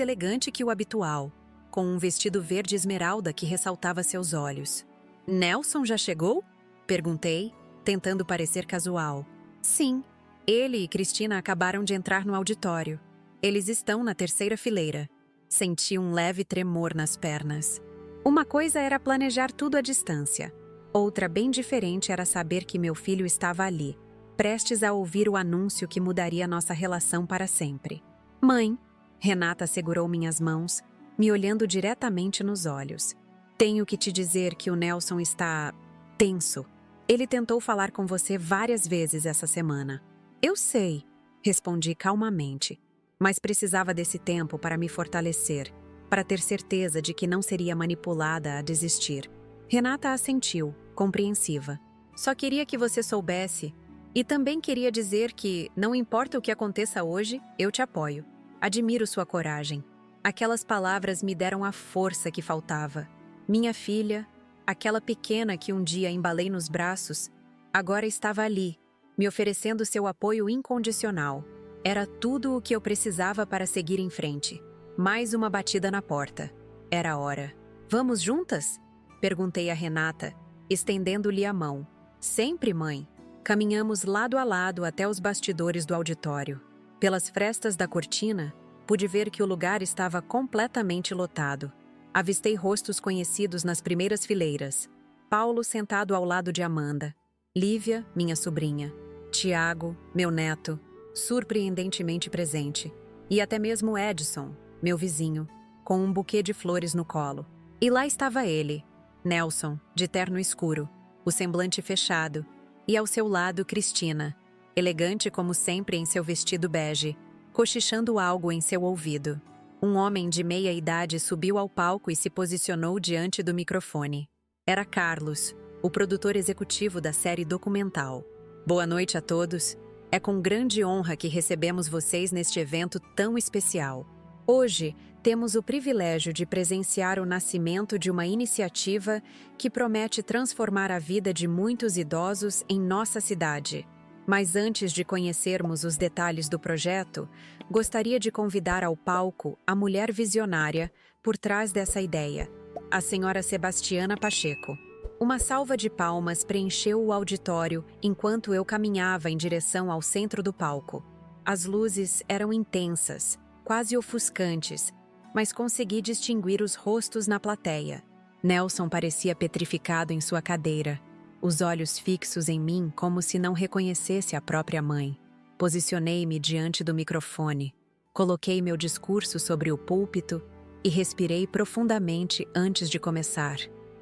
elegante que o habitual, com um vestido verde esmeralda que ressaltava seus olhos. "Nelson já chegou?" perguntei, tentando parecer casual. "Sim, ele e Cristina acabaram de entrar no auditório. Eles estão na terceira fileira." Senti um leve tremor nas pernas. Uma coisa era planejar tudo à distância. Outra bem diferente era saber que meu filho estava ali, prestes a ouvir o anúncio que mudaria nossa relação para sempre. "Mãe", Renata segurou minhas mãos, me olhando diretamente nos olhos. "Tenho que te dizer que o Nelson está tenso. Ele tentou falar com você várias vezes essa semana." "Eu sei", respondi calmamente, mas precisava desse tempo para me fortalecer, para ter certeza de que não seria manipulada a desistir. Renata assentiu, compreensiva. "Só queria que você soubesse, E também queria dizer que, não importa o que aconteça hoje, eu te apoio. Admiro sua coragem. Aquelas palavras me deram a força que faltava. Minha filha, aquela pequena que um dia embalei nos braços, agora estava ali, me oferecendo seu apoio incondicional. Era tudo o que eu precisava para seguir em frente. Mais uma batida na porta. Era a hora. Vamos juntas? Perguntei a Renata, estendendo-lhe a mão. Sempre, mãe. Caminhamos lado a lado até os bastidores do auditório. Pelas frestas da cortina, pude ver que o lugar estava completamente lotado. Avistei rostos conhecidos nas primeiras fileiras. Paulo sentado ao lado de Amanda. Lívia, minha sobrinha. Tiago, meu neto, surpreendentemente presente. E até mesmo Edson, meu vizinho, com um buquê de flores no colo. E lá estava ele, Nelson, de terno escuro, o semblante fechado, e ao seu lado Cristina, elegante como sempre em seu vestido bege, cochichando algo em seu ouvido. Um homem de meia idade subiu ao palco e se posicionou diante do microfone. Era Carlos, o produtor executivo da série documental. Boa noite a todos. É com grande honra que recebemos vocês neste evento tão especial. Hoje, temos o privilégio de presenciar o nascimento de uma iniciativa que promete transformar a vida de muitos idosos em nossa cidade. Mas antes de conhecermos os detalhes do projeto, gostaria de convidar ao palco a mulher visionária por trás dessa ideia, a senhora Sebastiana Pacheco. Uma salva de palmas preencheu o auditório enquanto eu caminhava em direção ao centro do palco. As luzes eram intensas, quase ofuscantes, mas consegui distinguir os rostos na plateia. Nelson parecia petrificado em sua cadeira, os olhos fixos em mim como se não reconhecesse a própria mãe. Posicionei-me diante do microfone, coloquei meu discurso sobre o púlpito e respirei profundamente antes de começar.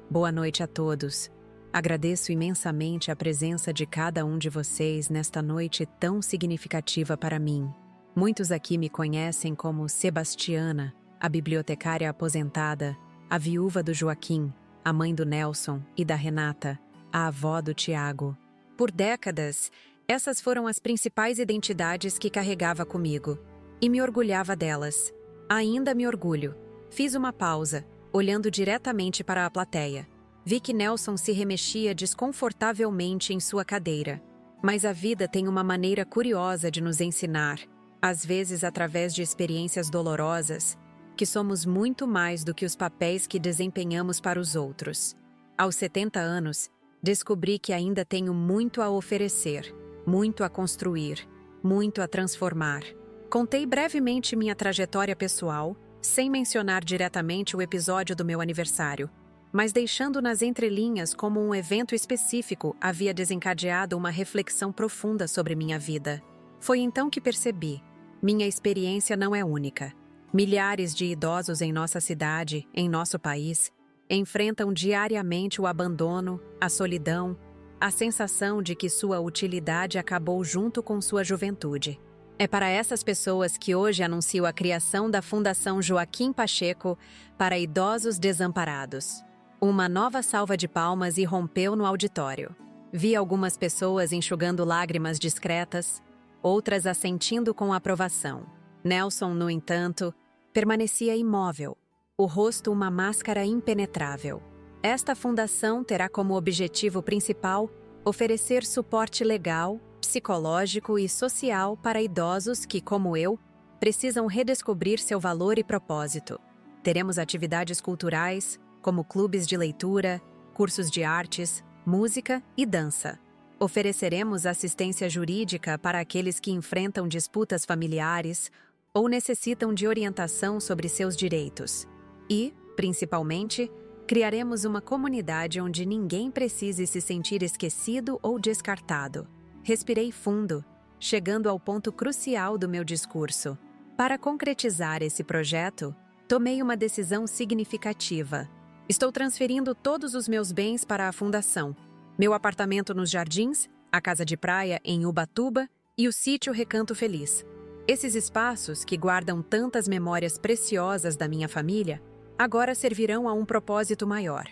Boa noite a todos. Agradeço imensamente a presença de cada um de vocês nesta noite tão significativa para mim. Muitos aqui me conhecem como Sebastiana, a bibliotecária aposentada, a viúva do Joaquim, a mãe do Nelson e da Renata, a avó do Tiago. Por décadas, essas foram as principais identidades que carregava comigo, e me orgulhava delas. Ainda me orgulho. Fiz uma pausa, olhando diretamente para a plateia. Vi que Nelson se remexia desconfortavelmente em sua cadeira. Mas a vida tem uma maneira curiosa de nos ensinar, às vezes através de experiências dolorosas, que somos muito mais do que os papéis que desempenhamos para os outros. Aos 70 anos, descobri que ainda tenho muito a oferecer, muito a construir, muito a transformar. Contei brevemente minha trajetória pessoal, sem mencionar diretamente o episódio do meu aniversário, mas deixando nas entrelinhas como um evento específico havia desencadeado uma reflexão profunda sobre minha vida. Foi então que percebi: minha experiência não é única. Milhares de idosos em nossa cidade, em nosso país, enfrentam diariamente o abandono, a solidão, a sensação de que sua utilidade acabou junto com sua juventude. É para essas pessoas que hoje anuncio a criação da Fundação Joaquim Pacheco para Idosos Desamparados. Uma nova salva de palmas irrompeu no auditório. Vi algumas pessoas enxugando lágrimas discretas, outras assentindo com aprovação. Nelson, no entanto, permanecia imóvel, o rosto uma máscara impenetrável. Esta fundação terá como objetivo principal oferecer suporte legal, psicológico e social para idosos que, como eu, precisam redescobrir seu valor e propósito. Teremos atividades culturais, como clubes de leitura, cursos de artes, música e dança. Ofereceremos assistência jurídica para aqueles que enfrentam disputas familiares ou necessitam de orientação sobre seus direitos. E, principalmente, criaremos uma comunidade onde ninguém precise se sentir esquecido ou descartado. Respirei fundo, chegando ao ponto crucial do meu discurso. Para concretizar esse projeto, tomei uma decisão significativa. Estou transferindo todos os meus bens para a fundação. Meu apartamento nos Jardins, a casa de praia em Ubatuba e o sítio Recanto Feliz. Esses espaços, que guardam tantas memórias preciosas da minha família, agora servirão a um propósito maior: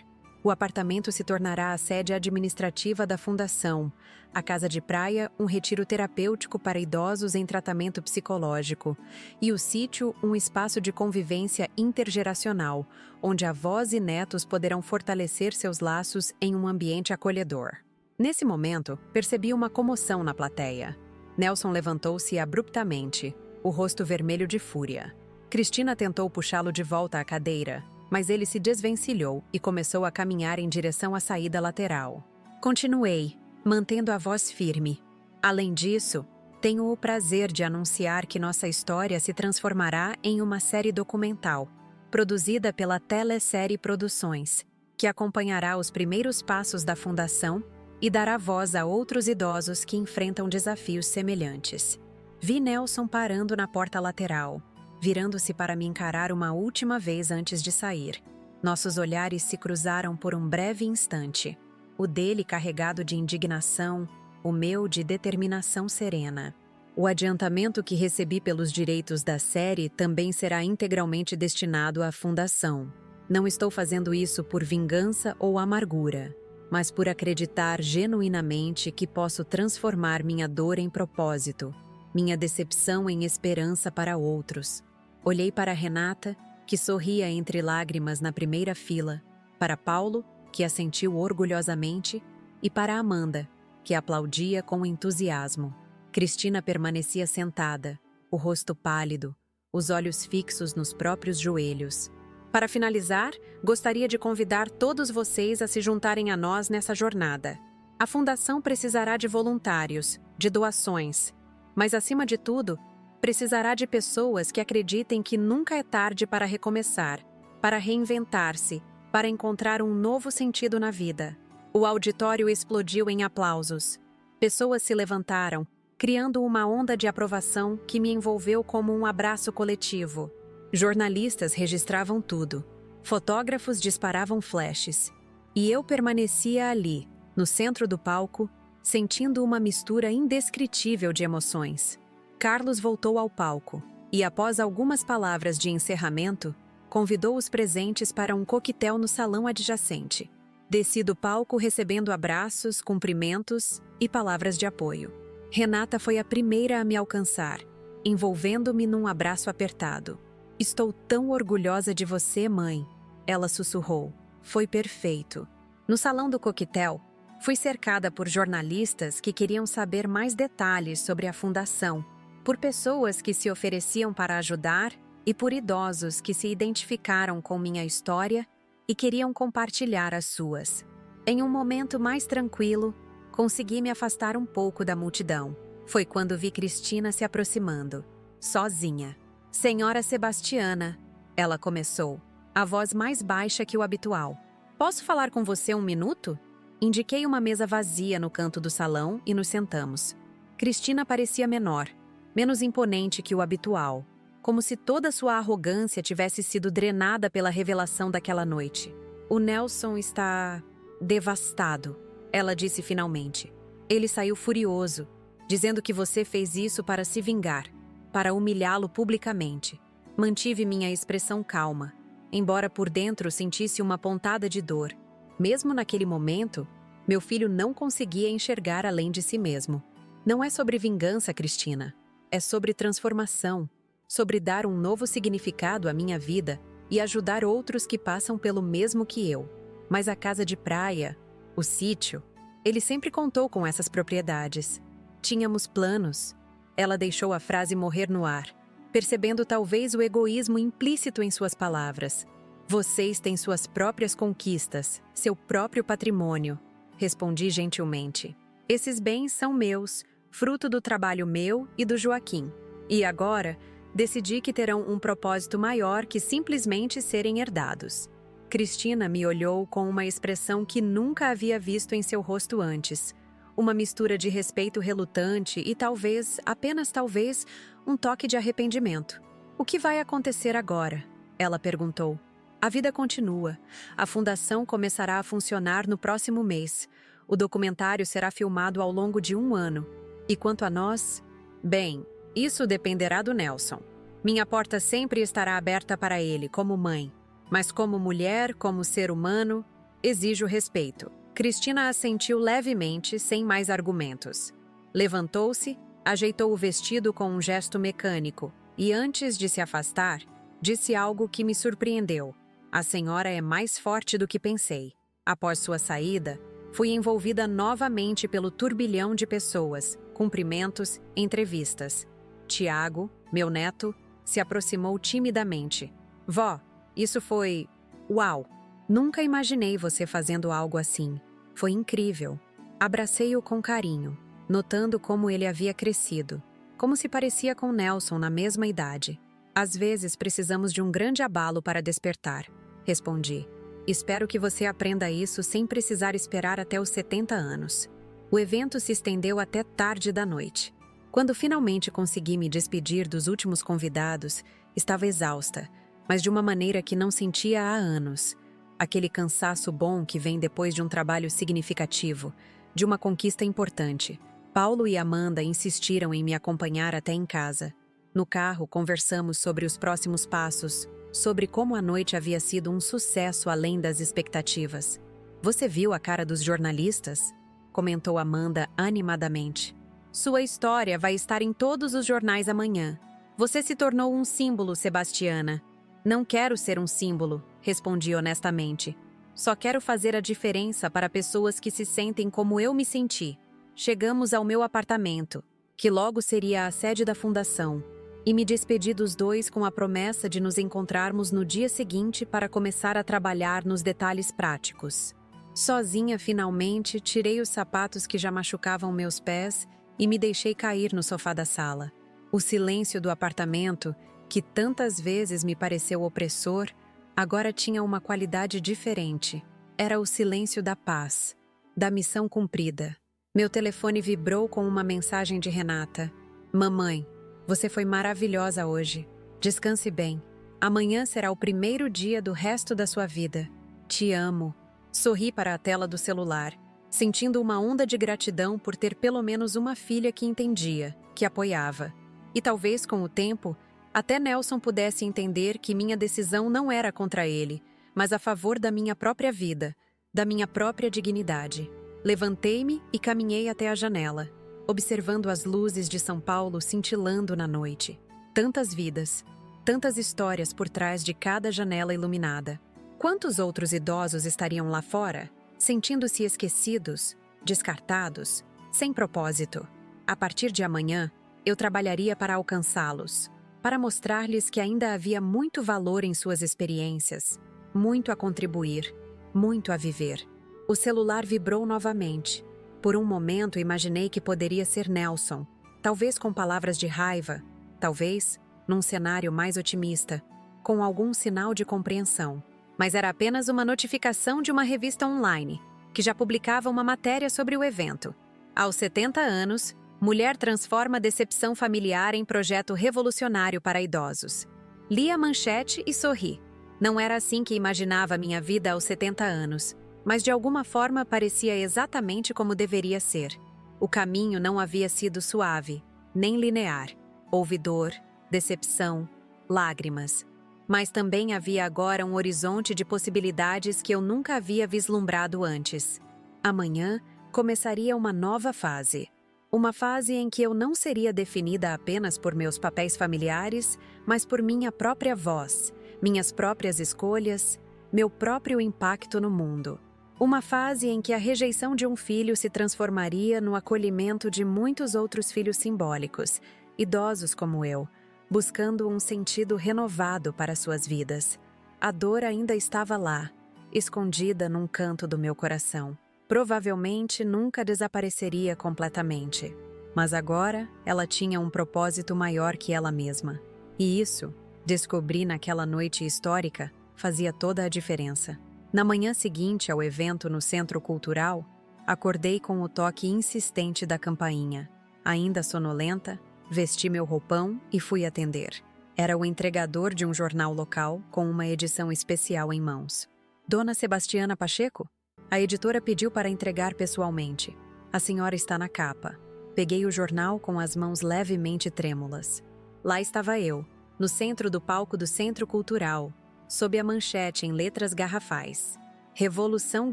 O apartamento se tornará a sede administrativa da fundação, a casa de praia, um retiro terapêutico para idosos em tratamento psicológico, e o sítio, um espaço de convivência intergeracional, onde avós e netos poderão fortalecer seus laços em um ambiente acolhedor. Nesse momento, percebi uma comoção na plateia. Nelson levantou-se abruptamente, o rosto vermelho de fúria. Cristina tentou puxá-lo de volta à cadeira, mas ele se desvencilhou e começou a caminhar em direção à saída lateral. Continuei, mantendo a voz firme. Além disso, tenho o prazer de anunciar que nossa história se transformará em uma série documental, produzida pela Telesérie Produções, que acompanhará os primeiros passos da Fundação e dará voz a outros idosos que enfrentam desafios semelhantes. Vi Nelson parando na porta lateral, virando-se para me encarar uma última vez antes de sair. Nossos olhares se cruzaram por um breve instante, o dele carregado de indignação, o meu de determinação serena. O adiantamento que recebi pelos direitos da série também será integralmente destinado à fundação. Não estou fazendo isso por vingança ou amargura, mas por acreditar genuinamente que posso transformar minha dor em propósito, minha decepção em esperança para outros. Olhei para Renata, que sorria entre lágrimas na primeira fila, para Paulo, que assentiu orgulhosamente, e para Amanda, que aplaudia com entusiasmo. Cristina permanecia sentada, o rosto pálido, os olhos fixos nos próprios joelhos. Para finalizar, gostaria de convidar todos vocês a se juntarem a nós nessa jornada. A Fundação precisará de voluntários, de doações, mas, acima de tudo, precisará de pessoas que acreditem que nunca é tarde para recomeçar, para reinventar-se, para encontrar um novo sentido na vida. O auditório explodiu em aplausos. Pessoas se levantaram, criando uma onda de aprovação que me envolveu como um abraço coletivo. Jornalistas registravam tudo. Fotógrafos disparavam flashes. E eu permanecia ali, no centro do palco, sentindo uma mistura indescritível de emoções. Carlos voltou ao palco e, após algumas palavras de encerramento, convidou os presentes para um coquetel no salão adjacente. Desci do palco recebendo abraços, cumprimentos e palavras de apoio. Renata foi a primeira a me alcançar, envolvendo-me num abraço apertado. "Estou tão orgulhosa de você, mãe", ela sussurrou. Foi perfeito. No salão do coquetel, fui cercada por jornalistas que queriam saber mais detalhes sobre a fundação, por pessoas que se ofereciam para ajudar e por idosos que se identificaram com minha história e queriam compartilhar as suas. Em um momento mais tranquilo, consegui me afastar um pouco da multidão. Foi quando vi Cristina se aproximando, sozinha. "Senhora Sebastiana", ela começou, a voz mais baixa que o habitual. "Posso falar com você um minuto?" Indiquei uma mesa vazia no canto do salão e nos sentamos. Cristina parecia menor, menos imponente que o habitual, como se toda sua arrogância tivesse sido drenada pela revelação daquela noite. "O Nelson está devastado", ela disse finalmente. "Ele saiu furioso, dizendo que você fez isso para se vingar, para humilhá-lo publicamente." Mantive minha expressão calma, embora por dentro sentisse uma pontada de dor. Mesmo naquele momento, meu filho não conseguia enxergar além de si mesmo. "Não é sobre vingança, Cristina. É sobre transformação, sobre dar um novo significado à minha vida e ajudar outros que passam pelo mesmo que eu. Mas a casa de praia, o sítio, ele sempre contou com essas propriedades. Tínhamos planos." Ela deixou a frase morrer no ar, percebendo talvez o egoísmo implícito em suas palavras. "Vocês têm suas próprias conquistas, seu próprio patrimônio", respondi gentilmente. "Esses bens são meus, fruto do trabalho meu e do Joaquim. E agora, decidi que terão um propósito maior que simplesmente serem herdados." Cristina me olhou com uma expressão que nunca havia visto em seu rosto antes. Uma mistura de respeito relutante e talvez, apenas talvez, um toque de arrependimento. "O que vai acontecer agora?" ela perguntou. "A vida continua. A fundação começará a funcionar no próximo mês. O documentário será filmado ao longo de 1 ano. E quanto a nós? Bem, isso dependerá do Nelson. Minha porta sempre estará aberta para ele, como mãe. Mas como mulher, como ser humano, Exijo respeito. Cristina assentiu levemente, sem mais argumentos. Levantou-se, ajeitou o vestido com um gesto mecânico e, antes de se afastar, disse algo que me surpreendeu. A senhora é mais forte do que pensei. Após sua saída, fui envolvida novamente pelo turbilhão de pessoas, cumprimentos, entrevistas. Tiago, meu neto, se aproximou timidamente. Vó, isso foi... Uau! Nunca imaginei você fazendo algo assim. Foi incrível. Abracei-o com carinho, notando como ele havia crescido, como se parecia com Nelson na mesma idade. Às vezes precisamos de um grande abalo para despertar, respondi. Espero que você aprenda isso sem precisar esperar até os 70 anos. O evento se estendeu até tarde da noite. Quando finalmente consegui me despedir dos últimos convidados, estava exausta, mas de uma maneira que não sentia há anos. Aquele cansaço bom que vem depois de um trabalho significativo, de uma conquista importante. Paulo e Amanda insistiram em me acompanhar até em casa. No carro, conversamos sobre os próximos passos, sobre como a noite havia sido um sucesso além das expectativas. Você viu a cara dos jornalistas? Comentou Amanda animadamente. Sua história vai estar em todos os jornais amanhã. Você se tornou um símbolo, Sebastiana. Não quero ser um símbolo, respondi honestamente. Só quero fazer a diferença para pessoas que se sentem como eu me senti. Chegamos ao meu apartamento, que logo seria a sede da fundação, e me despedi dos dois com a promessa de nos encontrarmos no dia seguinte para começar a trabalhar nos detalhes práticos. Sozinha, finalmente, tirei os sapatos que já machucavam meus pés e me deixei cair no sofá da sala. O silêncio do apartamento, que tantas vezes me pareceu opressor, agora tinha uma qualidade diferente. Era o silêncio da paz, da missão cumprida. Meu telefone vibrou com uma mensagem de Renata. Mamãe, você foi maravilhosa hoje. Descanse bem. Amanhã será o primeiro dia do resto da sua vida. Te amo. Sorri para a tela do celular, sentindo uma onda de gratidão por ter pelo menos uma filha que entendia, que apoiava. E talvez, com o tempo, até Nelson pudesse entender que minha decisão não era contra ele, mas a favor da minha própria vida, da minha própria dignidade. Levantei-me e caminhei até a janela, observando as luzes de São Paulo cintilando na noite. Tantas vidas, tantas histórias por trás de cada janela iluminada. Quantos outros idosos estariam lá fora, sentindo-se esquecidos, descartados, sem propósito? A partir de amanhã, eu trabalharia para alcançá-los, para mostrar-lhes que ainda havia muito valor em suas experiências, muito a contribuir, muito a viver. O celular vibrou novamente. Por um momento imaginei que poderia ser Nelson, talvez com palavras de raiva, talvez, num cenário mais otimista, com algum sinal de compreensão. Mas era apenas uma notificação de uma revista online, que já publicava uma matéria sobre o evento. Aos 70 anos, mulher transforma decepção familiar em projeto revolucionário para idosos. Li a manchete e sorri. Não era assim que imaginava minha vida aos 70 anos, mas de alguma forma parecia exatamente como deveria ser. O caminho não havia sido suave, nem linear. Houve dor, decepção, lágrimas. Mas também havia agora um horizonte de possibilidades que eu nunca havia vislumbrado antes. Amanhã começaria uma nova fase. Uma fase em que eu não seria definida apenas por meus papéis familiares, mas por minha própria voz, minhas próprias escolhas, meu próprio impacto no mundo. Uma fase em que a rejeição de um filho se transformaria no acolhimento de muitos outros filhos simbólicos, idosos como eu, buscando um sentido renovado para suas vidas. A dor ainda estava lá, escondida num canto do meu coração. Provavelmente nunca desapareceria completamente. Mas agora ela tinha um propósito maior que ela mesma. E isso, descobri naquela noite histórica, fazia toda a diferença. Na manhã seguinte ao evento no Centro Cultural, acordei com o toque insistente da campainha. Ainda sonolenta, vesti meu roupão e fui atender. Era o entregador de um jornal local com uma edição especial em mãos. Dona Sebastiana Pacheco? A editora pediu para entregar pessoalmente. A senhora está na capa. Peguei o jornal com as mãos levemente trêmulas. Lá estava eu, no centro do palco do Centro Cultural, sob a manchete em letras garrafais. Revolução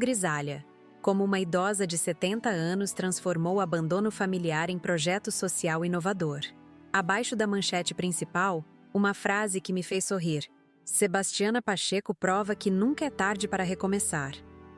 Grisalha. Como uma idosa de 70 anos transformou o abandono familiar em projeto social inovador. Abaixo da manchete principal, uma frase que me fez sorrir. Sebastiana Pacheco prova que nunca é tarde para recomeçar.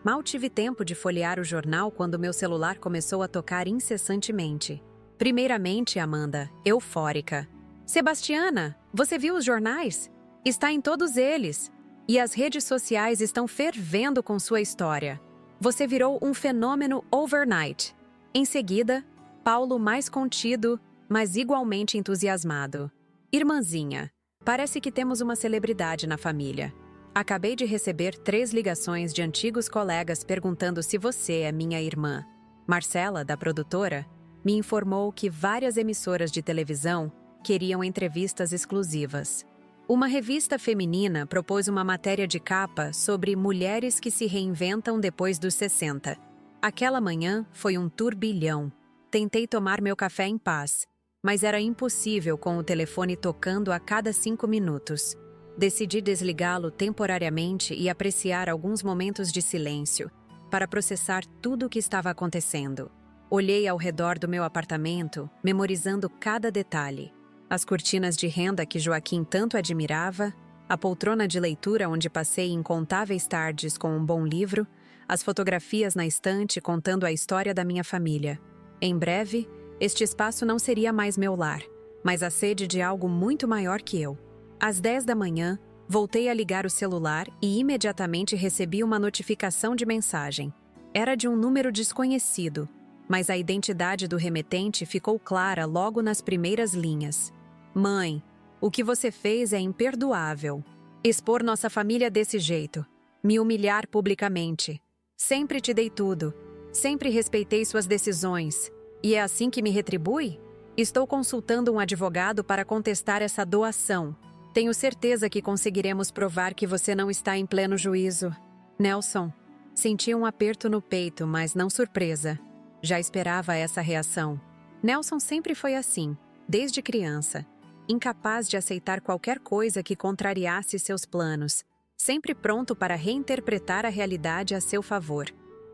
Mal tive tempo de folhear o jornal quando meu celular começou a tocar incessantemente. Primeiramente, Amanda, eufórica. Sebastiana, você viu os jornais? Está em todos eles. E as redes sociais estão fervendo com sua história. Você virou um fenômeno overnight. Em seguida, Paulo mais contido, mas igualmente entusiasmado. Irmãzinha, parece que temos uma celebridade na família. Acabei de receber 3 ligações de antigos colegas perguntando se você é minha irmã. Marcela, da produtora, me informou que várias emissoras de televisão queriam entrevistas exclusivas. Uma revista feminina propôs uma matéria de capa sobre mulheres que se reinventam depois dos 60. Aquela manhã foi um turbilhão. Tentei tomar meu café em paz, mas era impossível com o telefone tocando a cada 5 minutos. Decidi desligá-lo temporariamente e apreciar alguns momentos de silêncio, para processar tudo o que estava acontecendo. Olhei ao redor do meu apartamento, memorizando cada detalhe. As cortinas de renda que Joaquim tanto admirava, a poltrona de leitura onde passei incontáveis tardes com um bom livro, as fotografias na estante contando a história da minha família. Em breve, este espaço não seria mais meu lar, mas a sede de algo muito maior que eu. Às 10 da manhã, voltei a ligar o celular e imediatamente recebi uma notificação de mensagem. Era de um número desconhecido, mas a identidade do remetente ficou clara logo nas primeiras linhas. Mãe, o que você fez é imperdoável. Expor nossa família desse jeito. Me humilhar publicamente. Sempre te dei tudo. Sempre respeitei suas decisões. E é assim que me retribui? Estou consultando um advogado para contestar essa doação. Tenho certeza que conseguiremos provar que você não está em pleno juízo. Nelson. Senti um aperto no peito, mas não surpresa. Já esperava essa reação. Nelson sempre foi assim, desde criança. Incapaz de aceitar qualquer coisa que contrariasse seus planos. Sempre pronto para reinterpretar a realidade a seu favor.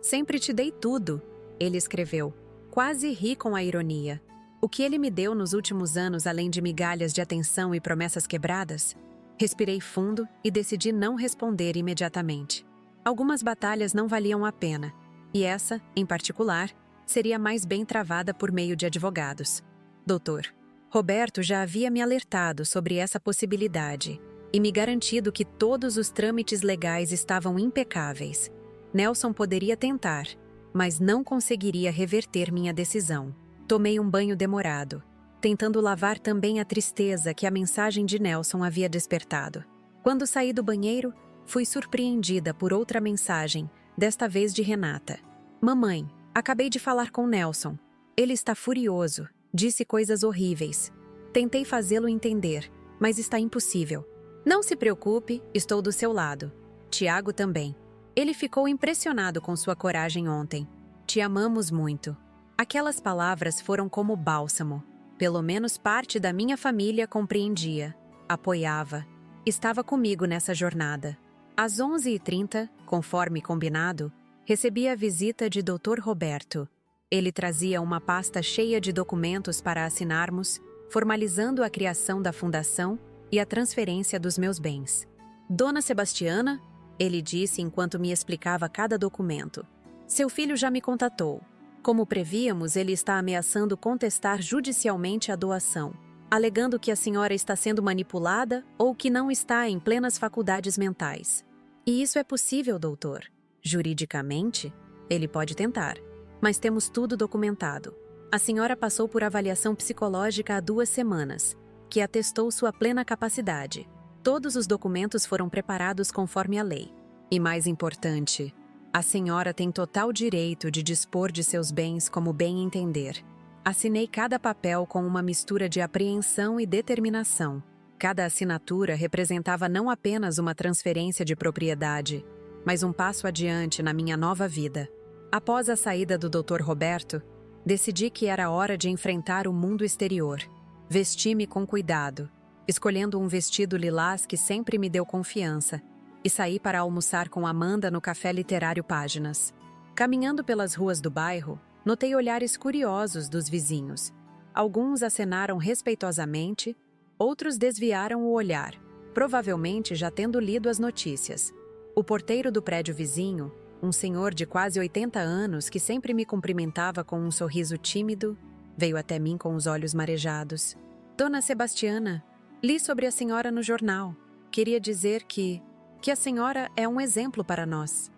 Sempre te dei tudo, ele escreveu. Quase ri com a ironia. O que ele me deu nos últimos anos além de migalhas de atenção e promessas quebradas? Respirei fundo e decidi não responder imediatamente. Algumas batalhas não valiam a pena. E essa, em particular, seria mais bem travada por meio de advogados. Doutor, Roberto já havia me alertado sobre essa possibilidade e me garantido que todos os trâmites legais estavam impecáveis. Nelson poderia tentar, mas não conseguiria reverter minha decisão. Tomei um banho demorado, tentando lavar também a tristeza que a mensagem de Nelson havia despertado. Quando saí do banheiro, fui surpreendida por outra mensagem, desta vez de Renata. Mamãe, acabei de falar com Nelson. Ele está furioso. Disse coisas horríveis. Tentei fazê-lo entender, mas está impossível. Não se preocupe, estou do seu lado. Tiago também. Ele ficou impressionado com sua coragem ontem. Te amamos muito. Aquelas palavras foram como bálsamo. Pelo menos parte da minha família compreendia, apoiava, estava comigo nessa jornada. Às 11h30, conforme combinado, recebi a visita de Dr. Roberto. Ele trazia uma pasta cheia de documentos para assinarmos, formalizando a criação da fundação e a transferência dos meus bens. Dona Sebastiana, ele disse enquanto me explicava cada documento. Seu filho já me contatou. Como prevíamos, ele está ameaçando contestar judicialmente a doação, alegando que a senhora está sendo manipulada ou que não está em plenas faculdades mentais. E isso é possível, doutor. Juridicamente, ele pode tentar. Mas temos tudo documentado. A senhora passou por avaliação psicológica há 2 semanas, que atestou sua plena capacidade. Todos os documentos foram preparados conforme a lei. E mais importante, a senhora tem total direito de dispor de seus bens como bem entender. Assinei cada papel com uma mistura de apreensão e determinação. Cada assinatura representava não apenas uma transferência de propriedade, mas um passo adiante na minha nova vida. Após a saída do Dr. Roberto, decidi que era hora de enfrentar o mundo exterior. Vesti-me com cuidado, escolhendo um vestido lilás que sempre me deu confiança, e saí para almoçar com Amanda no café literário Páginas. Caminhando pelas ruas do bairro, notei olhares curiosos dos vizinhos. Alguns acenaram respeitosamente, outros desviaram o olhar, provavelmente já tendo lido as notícias. O porteiro do prédio vizinho, um senhor de quase 80 anos que sempre me cumprimentava com um sorriso tímido, veio até mim com os olhos marejados. Dona Sebastiana, li sobre a senhora no jornal. Queria dizer que a senhora é um exemplo para nós.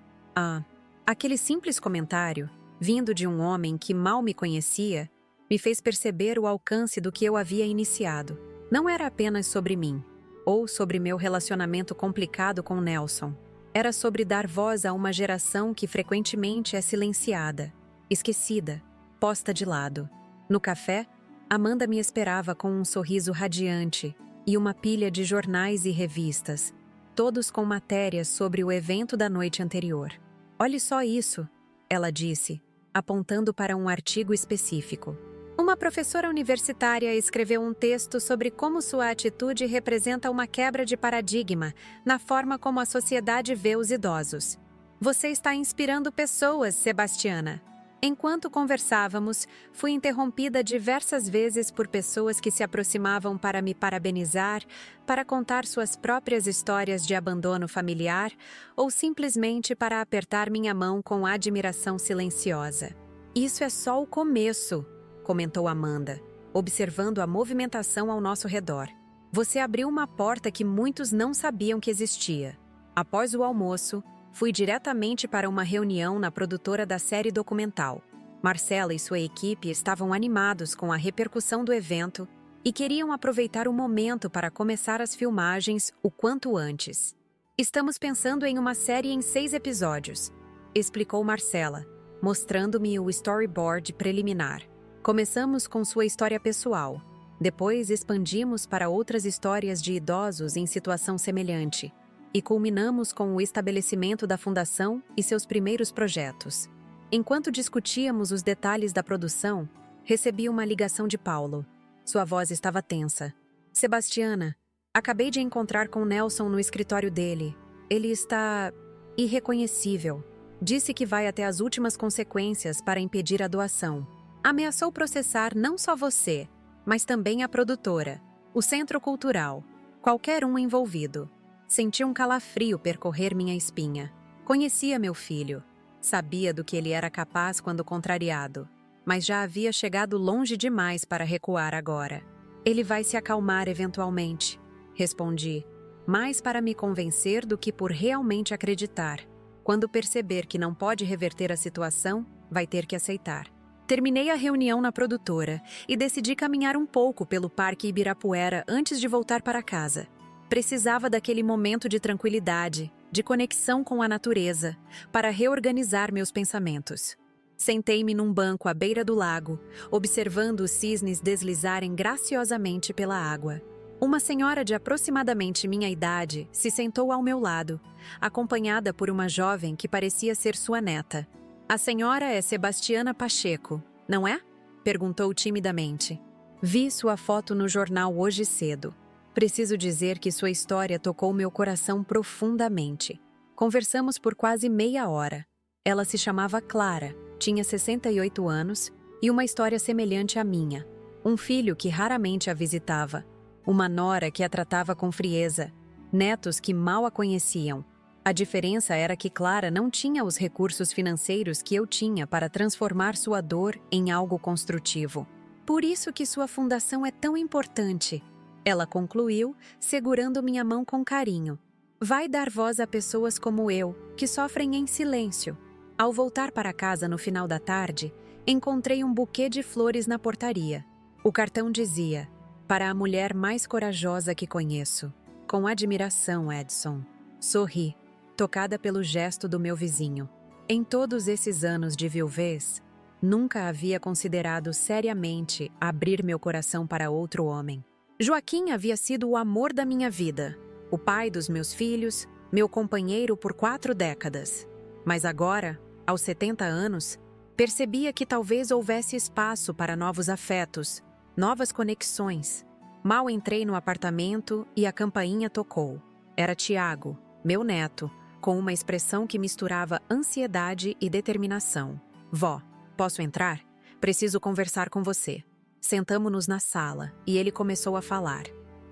Aquele simples comentário, vindo de um homem que mal me conhecia, me fez perceber o alcance do que eu havia iniciado. Não era apenas sobre mim, ou sobre meu relacionamento complicado com Nelson. Era sobre dar voz a uma geração que frequentemente é silenciada, esquecida, posta de lado. No café, Amanda me esperava com um sorriso radiante e uma pilha de jornais e revistas, todos com matérias sobre o evento da noite anterior. Olhe só isso, ela disse, apontando para um artigo específico. Uma professora universitária escreveu um texto sobre como sua atitude representa uma quebra de paradigma na forma como a sociedade vê os idosos. Você está inspirando pessoas, Sebastiana. Enquanto conversávamos, fui interrompida diversas vezes por pessoas que se aproximavam para me parabenizar, para contar suas próprias histórias de abandono familiar ou simplesmente para apertar minha mão com admiração silenciosa. Isso é só o começo, comentou Amanda, observando a movimentação ao nosso redor. Você abriu uma porta que muitos não sabiam que existia. Após o almoço, fui diretamente para uma reunião na produtora da série documental. Marcela e sua equipe estavam animados com a repercussão do evento e queriam aproveitar o momento para começar as filmagens o quanto antes. Estamos pensando em uma série em 6 episódios, explicou Marcela, mostrando-me o storyboard preliminar. Começamos com sua história pessoal. Depois expandimos para outras histórias de idosos em situação semelhante. E culminamos com o estabelecimento da fundação e seus primeiros projetos. Enquanto discutíamos os detalhes da produção, recebi uma ligação de Paulo. Sua voz estava tensa. Sebastiana, acabei de encontrar com Nelson no escritório dele. Ele está irreconhecível. Disse que vai até as últimas consequências para impedir a doação. Ameaçou processar não só você, mas também a produtora, o Centro Cultural, qualquer um envolvido. Senti um calafrio percorrer minha espinha. Conhecia meu filho. Sabia do que ele era capaz quando contrariado, mas já havia chegado longe demais para recuar agora. Ele vai se acalmar eventualmente, respondi, mais para me convencer do que por realmente acreditar. Quando perceber que não pode reverter a situação, vai ter que aceitar. Terminei a reunião na produtora e decidi caminhar um pouco pelo Parque Ibirapuera antes de voltar para casa. Precisava daquele momento de tranquilidade, de conexão com a natureza, para reorganizar meus pensamentos. Sentei-me num banco à beira do lago, observando os cisnes deslizarem graciosamente pela água. Uma senhora de aproximadamente minha idade se sentou ao meu lado, acompanhada por uma jovem que parecia ser sua neta. A senhora é Sebastiana Pacheco, não é? Perguntou timidamente. Vi sua foto no jornal hoje cedo. Preciso dizer que sua história tocou meu coração profundamente. Conversamos por quase meia hora. Ela se chamava Clara, tinha 68 anos e uma história semelhante à minha. Um filho que raramente a visitava, uma nora que a tratava com frieza, netos que mal a conheciam. A diferença era que Clara não tinha os recursos financeiros que eu tinha para transformar sua dor em algo construtivo. Por isso que sua fundação é tão importante. Ela concluiu, segurando minha mão com carinho. Vai dar voz a pessoas como eu, que sofrem em silêncio. Ao voltar para casa no final da tarde, encontrei um buquê de flores na portaria. O cartão dizia, para a mulher mais corajosa que conheço. Com admiração, Edson. Sorri, tocada pelo gesto do meu vizinho. Em todos esses anos de viuvez, nunca havia considerado seriamente abrir meu coração para outro homem. Joaquim havia sido o amor da minha vida, o pai dos meus filhos, meu companheiro por 4 décadas. Mas agora, aos 70 anos, percebia que talvez houvesse espaço para novos afetos, novas conexões. Mal entrei no apartamento e a campainha tocou. Era Tiago, meu neto, com uma expressão que misturava ansiedade e determinação. Vó, posso entrar? Preciso conversar com você. Sentamo-nos na sala e ele começou a falar.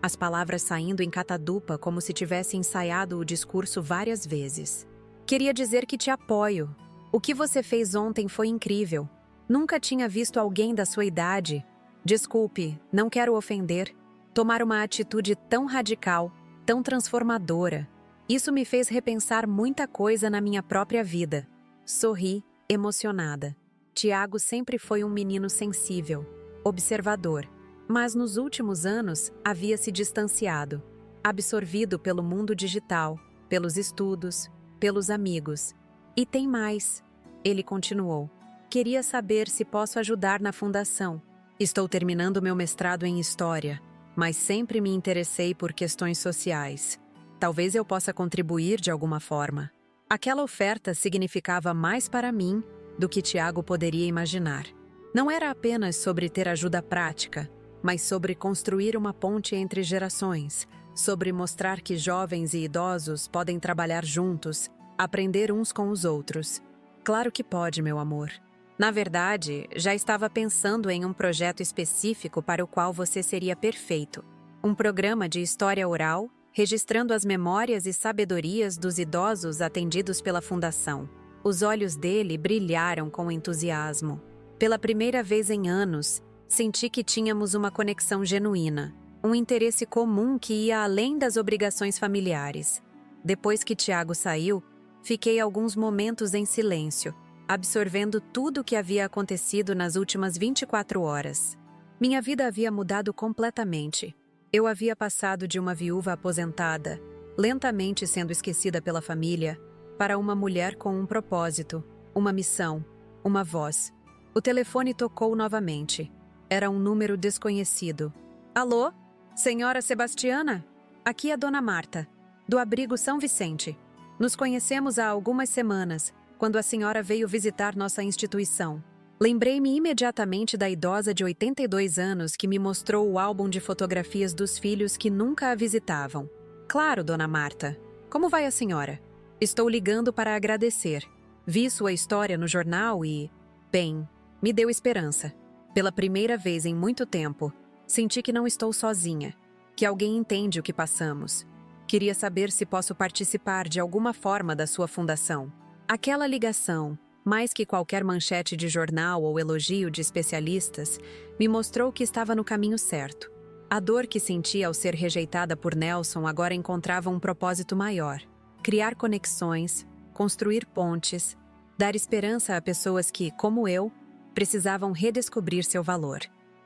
As palavras saindo em catadupa como se tivesse ensaiado o discurso várias vezes. Queria dizer que te apoio. O que você fez ontem foi incrível. Nunca tinha visto alguém da sua idade. Desculpe, não quero ofender. Tomar uma atitude tão radical, tão transformadora. Isso me fez repensar muita coisa na minha própria vida. Sorri, emocionada. Tiago sempre foi um menino sensível, observador, mas nos últimos anos havia se distanciado, absorvido pelo mundo digital, pelos estudos, pelos amigos. E tem mais, ele continuou. Queria saber se posso ajudar na fundação. Estou terminando meu mestrado em História, mas sempre me interessei por questões sociais. Talvez eu possa contribuir de alguma forma. Aquela oferta significava mais para mim do que Tiago poderia imaginar. Não era apenas sobre ter ajuda prática, mas sobre construir uma ponte entre gerações, sobre mostrar que jovens e idosos podem trabalhar juntos, aprender uns com os outros. Claro que pode, meu amor. Na verdade, já estava pensando em um projeto específico para o qual você seria perfeito. Um programa de história oral, registrando as memórias e sabedorias dos idosos atendidos pela Fundação. Os olhos dele brilharam com entusiasmo. Pela primeira vez em anos, senti que tínhamos uma conexão genuína, um interesse comum que ia além das obrigações familiares. Depois que Tiago saiu, fiquei alguns momentos em silêncio, absorvendo tudo o que havia acontecido nas últimas 24 horas. Minha vida havia mudado completamente. Eu havia passado de uma viúva aposentada, lentamente sendo esquecida pela família, para uma mulher com um propósito, uma missão, uma voz. O telefone tocou novamente. Era um número desconhecido. Alô? Senhora Sebastiana? Aqui é Dona Marta, do abrigo São Vicente. Nos conhecemos há algumas semanas, quando a senhora veio visitar nossa instituição. Lembrei-me imediatamente da idosa de 82 anos que me mostrou o álbum de fotografias dos filhos que nunca a visitavam. Claro, Dona Marta. Como vai a senhora? Estou ligando para agradecer. Vi sua história no jornal e... Bem, me deu esperança. Pela primeira vez em muito tempo, senti que não estou sozinha, que alguém entende o que passamos. Queria saber se posso participar de alguma forma da sua fundação. Aquela ligação, mais que qualquer manchete de jornal ou elogio de especialistas, me mostrou que estava no caminho certo. A dor que senti ao ser rejeitada por Nelson agora encontrava um propósito maior: criar conexões, construir pontes, dar esperança a pessoas que, como eu, precisavam redescobrir seu valor.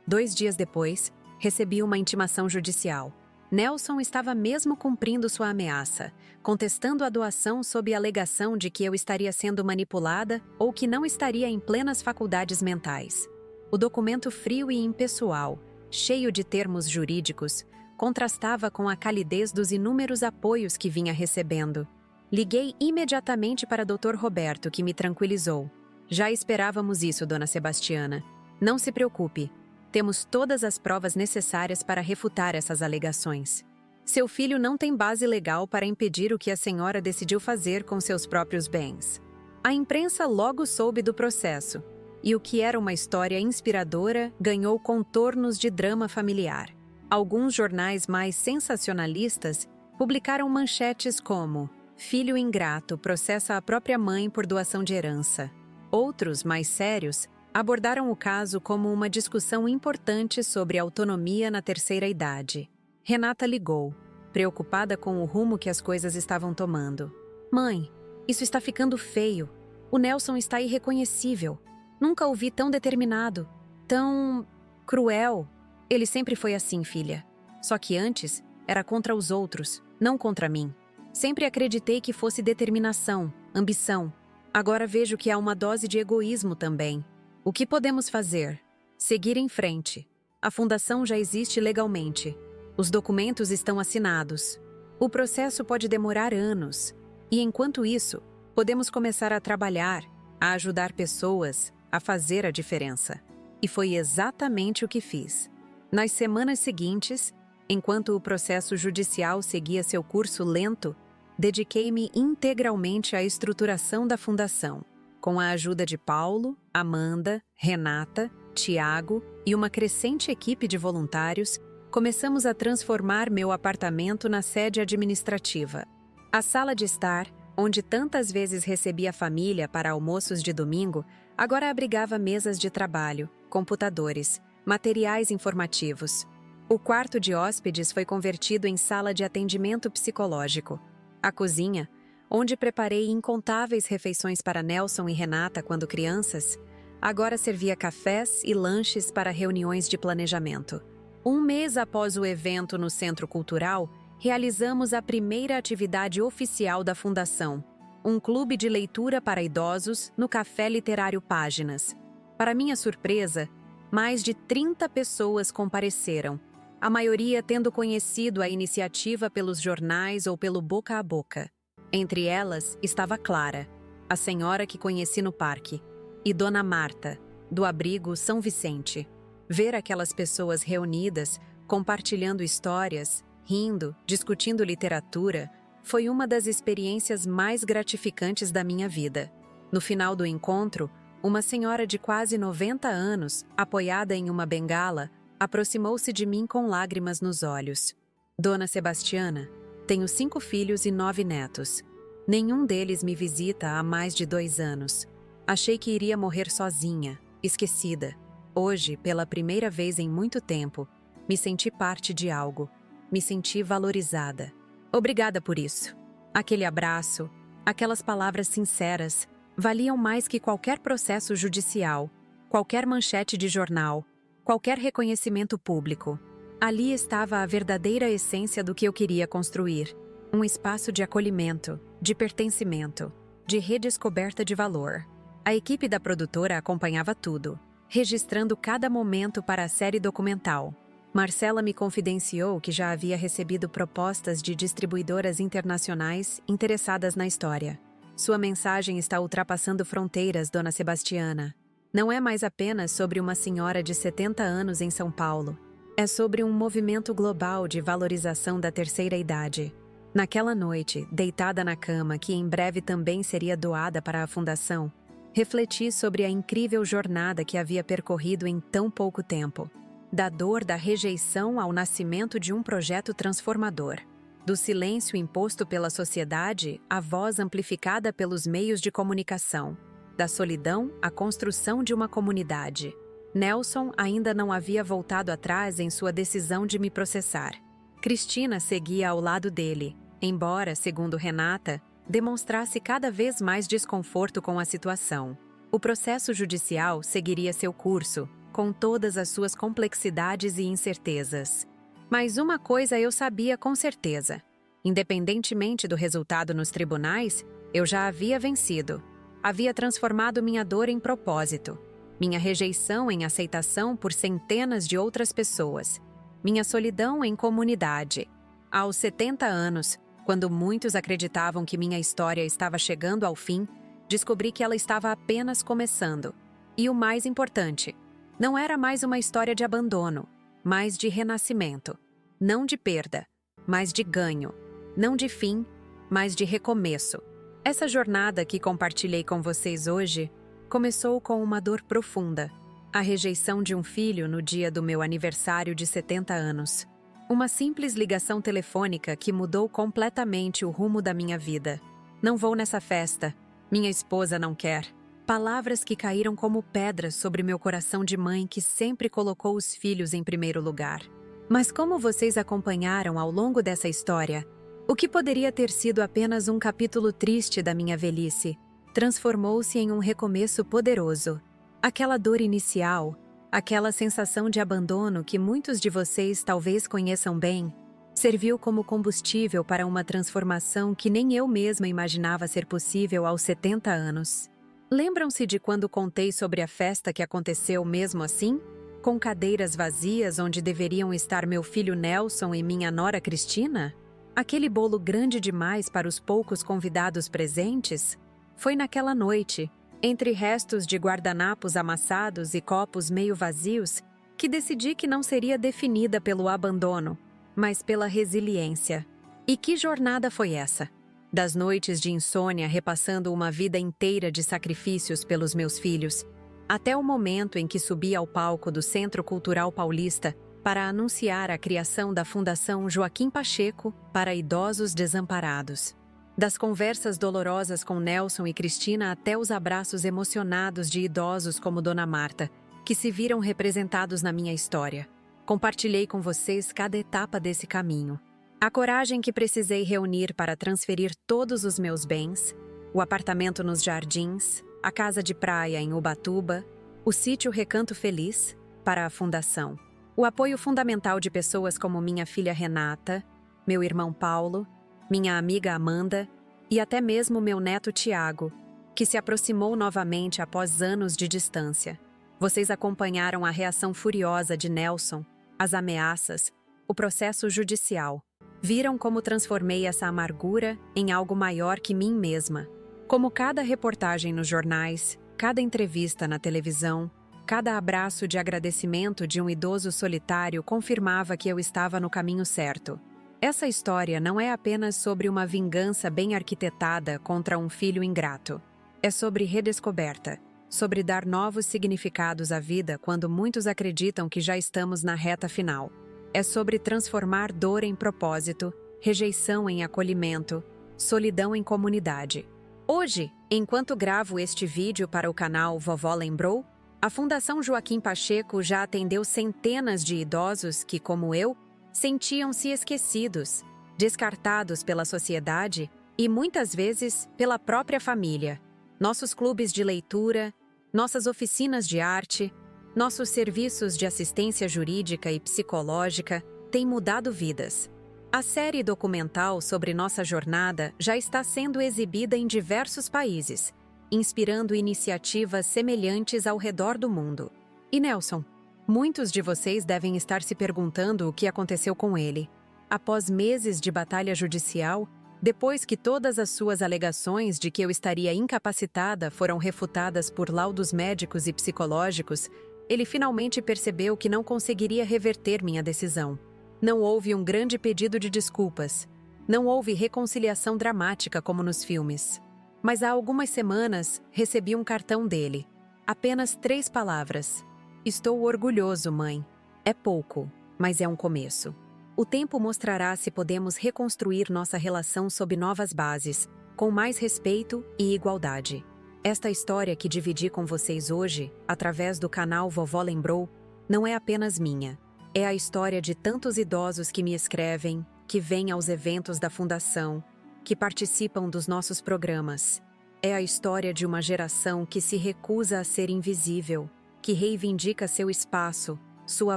2 dias depois, recebi uma intimação judicial. Nelson estava mesmo cumprindo sua ameaça, contestando a doação sob a alegação de que eu estaria sendo manipulada ou que não estaria em plenas faculdades mentais. O documento frio e impessoal, cheio de termos jurídicos, contrastava com a calidez dos inúmeros apoios que vinha recebendo. Liguei imediatamente para Dr. Roberto, que me tranquilizou. Já esperávamos isso, Dona Sebastiana. Não se preocupe. Temos todas as provas necessárias para refutar essas alegações. Seu filho não tem base legal para impedir o que a senhora decidiu fazer com seus próprios bens. A imprensa logo soube do processo, e o que era uma história inspiradora ganhou contornos de drama familiar. Alguns jornais mais sensacionalistas publicaram manchetes como: filho ingrato processa a própria mãe por doação de herança. Outros, mais sérios, abordaram o caso como uma discussão importante sobre autonomia na terceira idade. Renata ligou, preocupada com o rumo que as coisas estavam tomando. Mãe, isso está ficando feio. O Nelson está irreconhecível. Nunca o vi tão determinado, tão cruel. Ele sempre foi assim, filha. Só que antes era contra os outros, não contra mim. Sempre acreditei que fosse determinação, ambição. Agora vejo que há uma dose de egoísmo também. O que podemos fazer? Seguir em frente. A fundação já existe legalmente. Os documentos estão assinados. O processo pode demorar anos. E enquanto isso, podemos começar a trabalhar, a ajudar pessoas, a fazer a diferença. E foi exatamente o que fiz. Nas semanas seguintes, enquanto o processo judicial seguia seu curso lento, dediquei-me integralmente à estruturação da fundação. Com a ajuda de Paulo, Amanda, Renata, Tiago e uma crescente equipe de voluntários, começamos a transformar meu apartamento na sede administrativa. A sala de estar, onde tantas vezes recebia a família para almoços de domingo, agora abrigava mesas de trabalho, computadores, materiais informativos. O quarto de hóspedes foi convertido em sala de atendimento psicológico. A cozinha, onde preparei incontáveis refeições para Nelson e Renata quando crianças, agora servia cafés e lanches para reuniões de planejamento. Um mês após o evento no Centro Cultural, realizamos a primeira atividade oficial da Fundação, um clube de leitura para idosos no Café Literário Páginas. Para minha surpresa, mais de 30 pessoas compareceram, a maioria tendo conhecido a iniciativa pelos jornais ou pelo boca a boca. Entre elas estava Clara, a senhora que conheci no parque, e Dona Marta, do abrigo São Vicente. Ver aquelas pessoas reunidas, compartilhando histórias, rindo, discutindo literatura, foi uma das experiências mais gratificantes da minha vida. No final do encontro, uma senhora de quase 90 anos, apoiada em uma bengala, aproximou-se de mim com lágrimas nos olhos. Dona Sebastiana, tenho 5 filhos e 9 netos. Nenhum deles me visita há mais de 2 anos. Achei que iria morrer sozinha, esquecida. Hoje, pela primeira vez em muito tempo, me senti parte de algo. Me senti valorizada. Obrigada por isso. Aquele abraço, aquelas palavras sinceras, valiam mais que qualquer processo judicial, qualquer manchete de jornal, qualquer reconhecimento público. Ali estava a verdadeira essência do que eu queria construir. Um espaço de acolhimento, de pertencimento, de redescoberta de valor. A equipe da produtora acompanhava tudo, registrando cada momento para a série documental. Marcela me confidenciou que já havia recebido propostas de distribuidoras internacionais interessadas na história. Sua mensagem está ultrapassando fronteiras, Dona Sebastiana. Não é mais apenas sobre uma senhora de 70 anos em São Paulo. É sobre um movimento global de valorização da terceira idade. Naquela noite, deitada na cama, que em breve também seria doada para a Fundação, refleti sobre a incrível jornada que havia percorrido em tão pouco tempo. Da dor da rejeição ao nascimento de um projeto transformador. Do silêncio imposto pela sociedade à voz amplificada pelos meios de comunicação. Da solidão à construção de uma comunidade. Nelson ainda não havia voltado atrás em sua decisão de me processar. Cristina seguia ao lado dele, embora, segundo Renata, demonstrasse cada vez mais desconforto com a situação. O processo judicial seguiria seu curso, com todas as suas complexidades e incertezas. Mas uma coisa eu sabia com certeza. Independentemente do resultado nos tribunais, eu já havia vencido. Havia transformado minha dor em propósito, minha rejeição em aceitação por centenas de outras pessoas, minha solidão em comunidade. Aos 70 anos, quando muitos acreditavam que minha história estava chegando ao fim, descobri que ela estava apenas começando. E o mais importante, não era mais uma história de abandono, mas de renascimento. Não de perda, mas de ganho. Não de fim, mas de recomeço. Essa jornada que compartilhei com vocês hoje começou com uma dor profunda. A rejeição de um filho no dia do meu aniversário de 70 anos. Uma simples ligação telefônica que mudou completamente o rumo da minha vida. Não vou nessa festa. Minha esposa não quer. Palavras que caíram como pedras sobre meu coração de mãe que sempre colocou os filhos em primeiro lugar. Mas como vocês acompanharam ao longo dessa história, o que poderia ter sido apenas um capítulo triste da minha velhice, transformou-se em um recomeço poderoso. Aquela dor inicial, aquela sensação de abandono que muitos de vocês talvez conheçam bem, serviu como combustível para uma transformação que nem eu mesma imaginava ser possível aos 70 anos. Lembram-se de quando contei sobre a festa que aconteceu mesmo assim? Com cadeiras vazias onde deveriam estar meu filho Nelson e minha nora Cristina? Aquele bolo grande demais para os poucos convidados presentes? Foi naquela noite, entre restos de guardanapos amassados e copos meio vazios, que decidi que não seria definida pelo abandono, mas pela resiliência. E que jornada foi essa? Das noites de insônia repassando uma vida inteira de sacrifícios pelos meus filhos, até o momento em que subi ao palco do Centro Cultural Paulista para anunciar a criação da Fundação Joaquim Pacheco para idosos desamparados. Das conversas dolorosas com Nelson e Cristina até os abraços emocionados de idosos como Dona Marta, que se viram representados na minha história. Compartilhei com vocês cada etapa desse caminho. A coragem que precisei reunir para transferir todos os meus bens, o apartamento nos Jardins, a casa de praia em Ubatuba, o sítio Recanto Feliz, para a fundação. O apoio fundamental de pessoas como minha filha Renata, meu irmão Paulo, minha amiga Amanda e até mesmo meu neto Tiago, que se aproximou novamente após anos de distância. Vocês acompanharam a reação furiosa de Nelson, as ameaças, o processo judicial. Viram como transformei essa amargura em algo maior que mim mesma. Como cada reportagem nos jornais, cada entrevista na televisão, cada abraço de agradecimento de um idoso solitário confirmava que eu estava no caminho certo. Essa história não é apenas sobre uma vingança bem arquitetada contra um filho ingrato. É sobre redescoberta, sobre dar novos significados à vida quando muitos acreditam que já estamos na reta final. É sobre transformar dor em propósito, rejeição em acolhimento, solidão em comunidade. Hoje, enquanto gravo este vídeo para o canal Vovó Lembrou, a Fundação Joaquim Pacheco já atendeu centenas de idosos que, como eu, sentiam-se esquecidos, descartados pela sociedade e, muitas vezes, pela própria família. Nossos clubes de leitura, nossas oficinas de arte, nossos serviços de assistência jurídica e psicológica têm mudado vidas. A série documental sobre nossa jornada já está sendo exibida em diversos países, inspirando iniciativas semelhantes ao redor do mundo. E Nelson? Muitos de vocês devem estar se perguntando o que aconteceu com ele. Após meses de batalha judicial, depois que todas as suas alegações de que eu estaria incapacitada foram refutadas por laudos médicos e psicológicos, ele finalmente percebeu que não conseguiria reverter minha decisão. Não houve um grande pedido de desculpas. Não houve reconciliação dramática como nos filmes. Mas há algumas semanas recebi um cartão dele. Apenas 3 palavras. Estou orgulhoso, mãe. É pouco, mas é um começo. O tempo mostrará se podemos reconstruir nossa relação sob novas bases, com mais respeito e igualdade. Esta história que dividi com vocês hoje, através do canal Vovó Lembrou, não é apenas minha. É a história de tantos idosos que me escrevem, que vêm aos eventos da Fundação, que participam dos nossos programas. É a história de uma geração que se recusa a ser invisível, que reivindica seu espaço, sua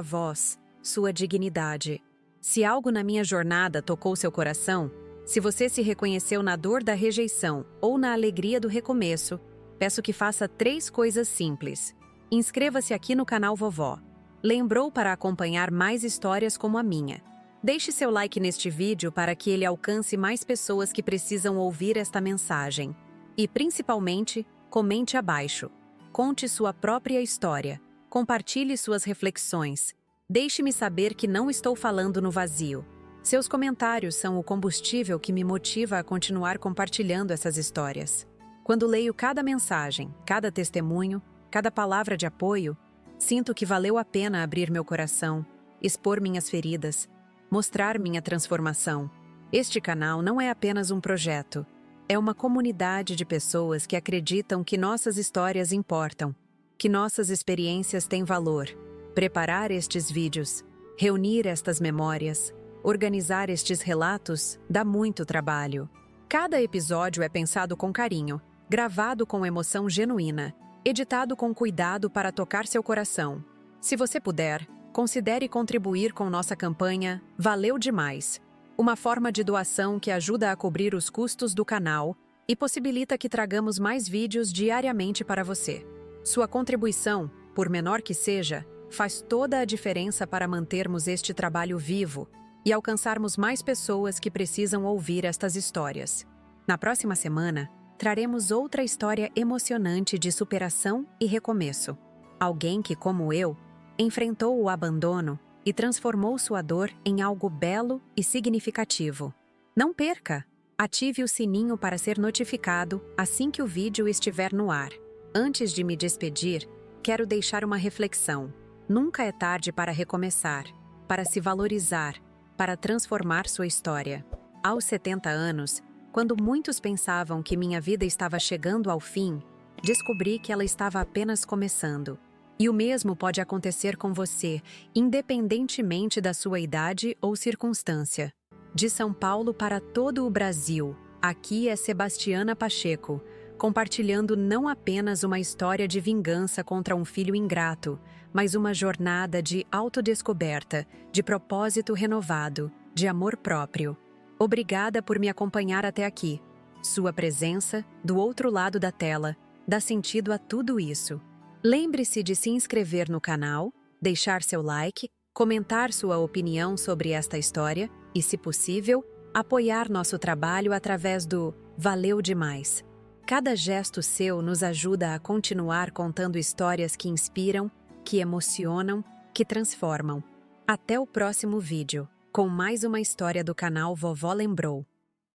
voz, sua dignidade. Se algo na minha jornada tocou seu coração, se você se reconheceu na dor da rejeição ou na alegria do recomeço, peço que faça 3 coisas simples. Inscreva-se aqui no canal Vovó. Lembrou para acompanhar mais histórias como a minha. Deixe seu like neste vídeo para que ele alcance mais pessoas que precisam ouvir esta mensagem. E, principalmente, comente abaixo. Conte sua própria história. Compartilhe suas reflexões. Deixe-me saber que não estou falando no vazio. Seus comentários são o combustível que me motiva a continuar compartilhando essas histórias. Quando leio cada mensagem, cada testemunho, cada palavra de apoio, sinto que valeu a pena abrir meu coração, expor minhas feridas, mostrar minha transformação. Este canal não é apenas um projeto. É uma comunidade de pessoas que acreditam que nossas histórias importam, que nossas experiências têm valor. Preparar estes vídeos, reunir estas memórias, organizar estes relatos dá muito trabalho. Cada episódio é pensado com carinho, gravado com emoção genuína, editado com cuidado para tocar seu coração. Se você puder, considere contribuir com nossa campanha Valeu Demais, uma forma de doação que ajuda a cobrir os custos do canal e possibilita que tragamos mais vídeos diariamente para você. Sua contribuição, por menor que seja, faz toda a diferença para mantermos este trabalho vivo e alcançarmos mais pessoas que precisam ouvir estas histórias. Na próxima semana, traremos outra história emocionante de superação e recomeço. Alguém que, como eu, enfrentou o abandono e transformou sua dor em algo belo e significativo. Não perca! Ative o sininho para ser notificado assim que o vídeo estiver no ar. Antes de me despedir, quero deixar uma reflexão. Nunca é tarde para recomeçar, para se valorizar, para transformar sua história. Aos 70 anos, quando muitos pensavam que minha vida estava chegando ao fim, descobri que ela estava apenas começando. E o mesmo pode acontecer com você, independentemente da sua idade ou circunstância. De São Paulo para todo o Brasil, aqui é Sebastiana Pacheco, compartilhando não apenas uma história de vingança contra um filho ingrato, mas uma jornada de autodescoberta, de propósito renovado, de amor próprio. Obrigada por me acompanhar até aqui. Sua presença, do outro lado da tela, dá sentido a tudo isso. Lembre-se de se inscrever no canal, deixar seu like, comentar sua opinião sobre esta história e, se possível, apoiar nosso trabalho através do Valeu Demais. Cada gesto seu nos ajuda a continuar contando histórias que inspiram, que emocionam, que transformam. Até o próximo vídeo, com mais uma história do canal Vovó Lembrou.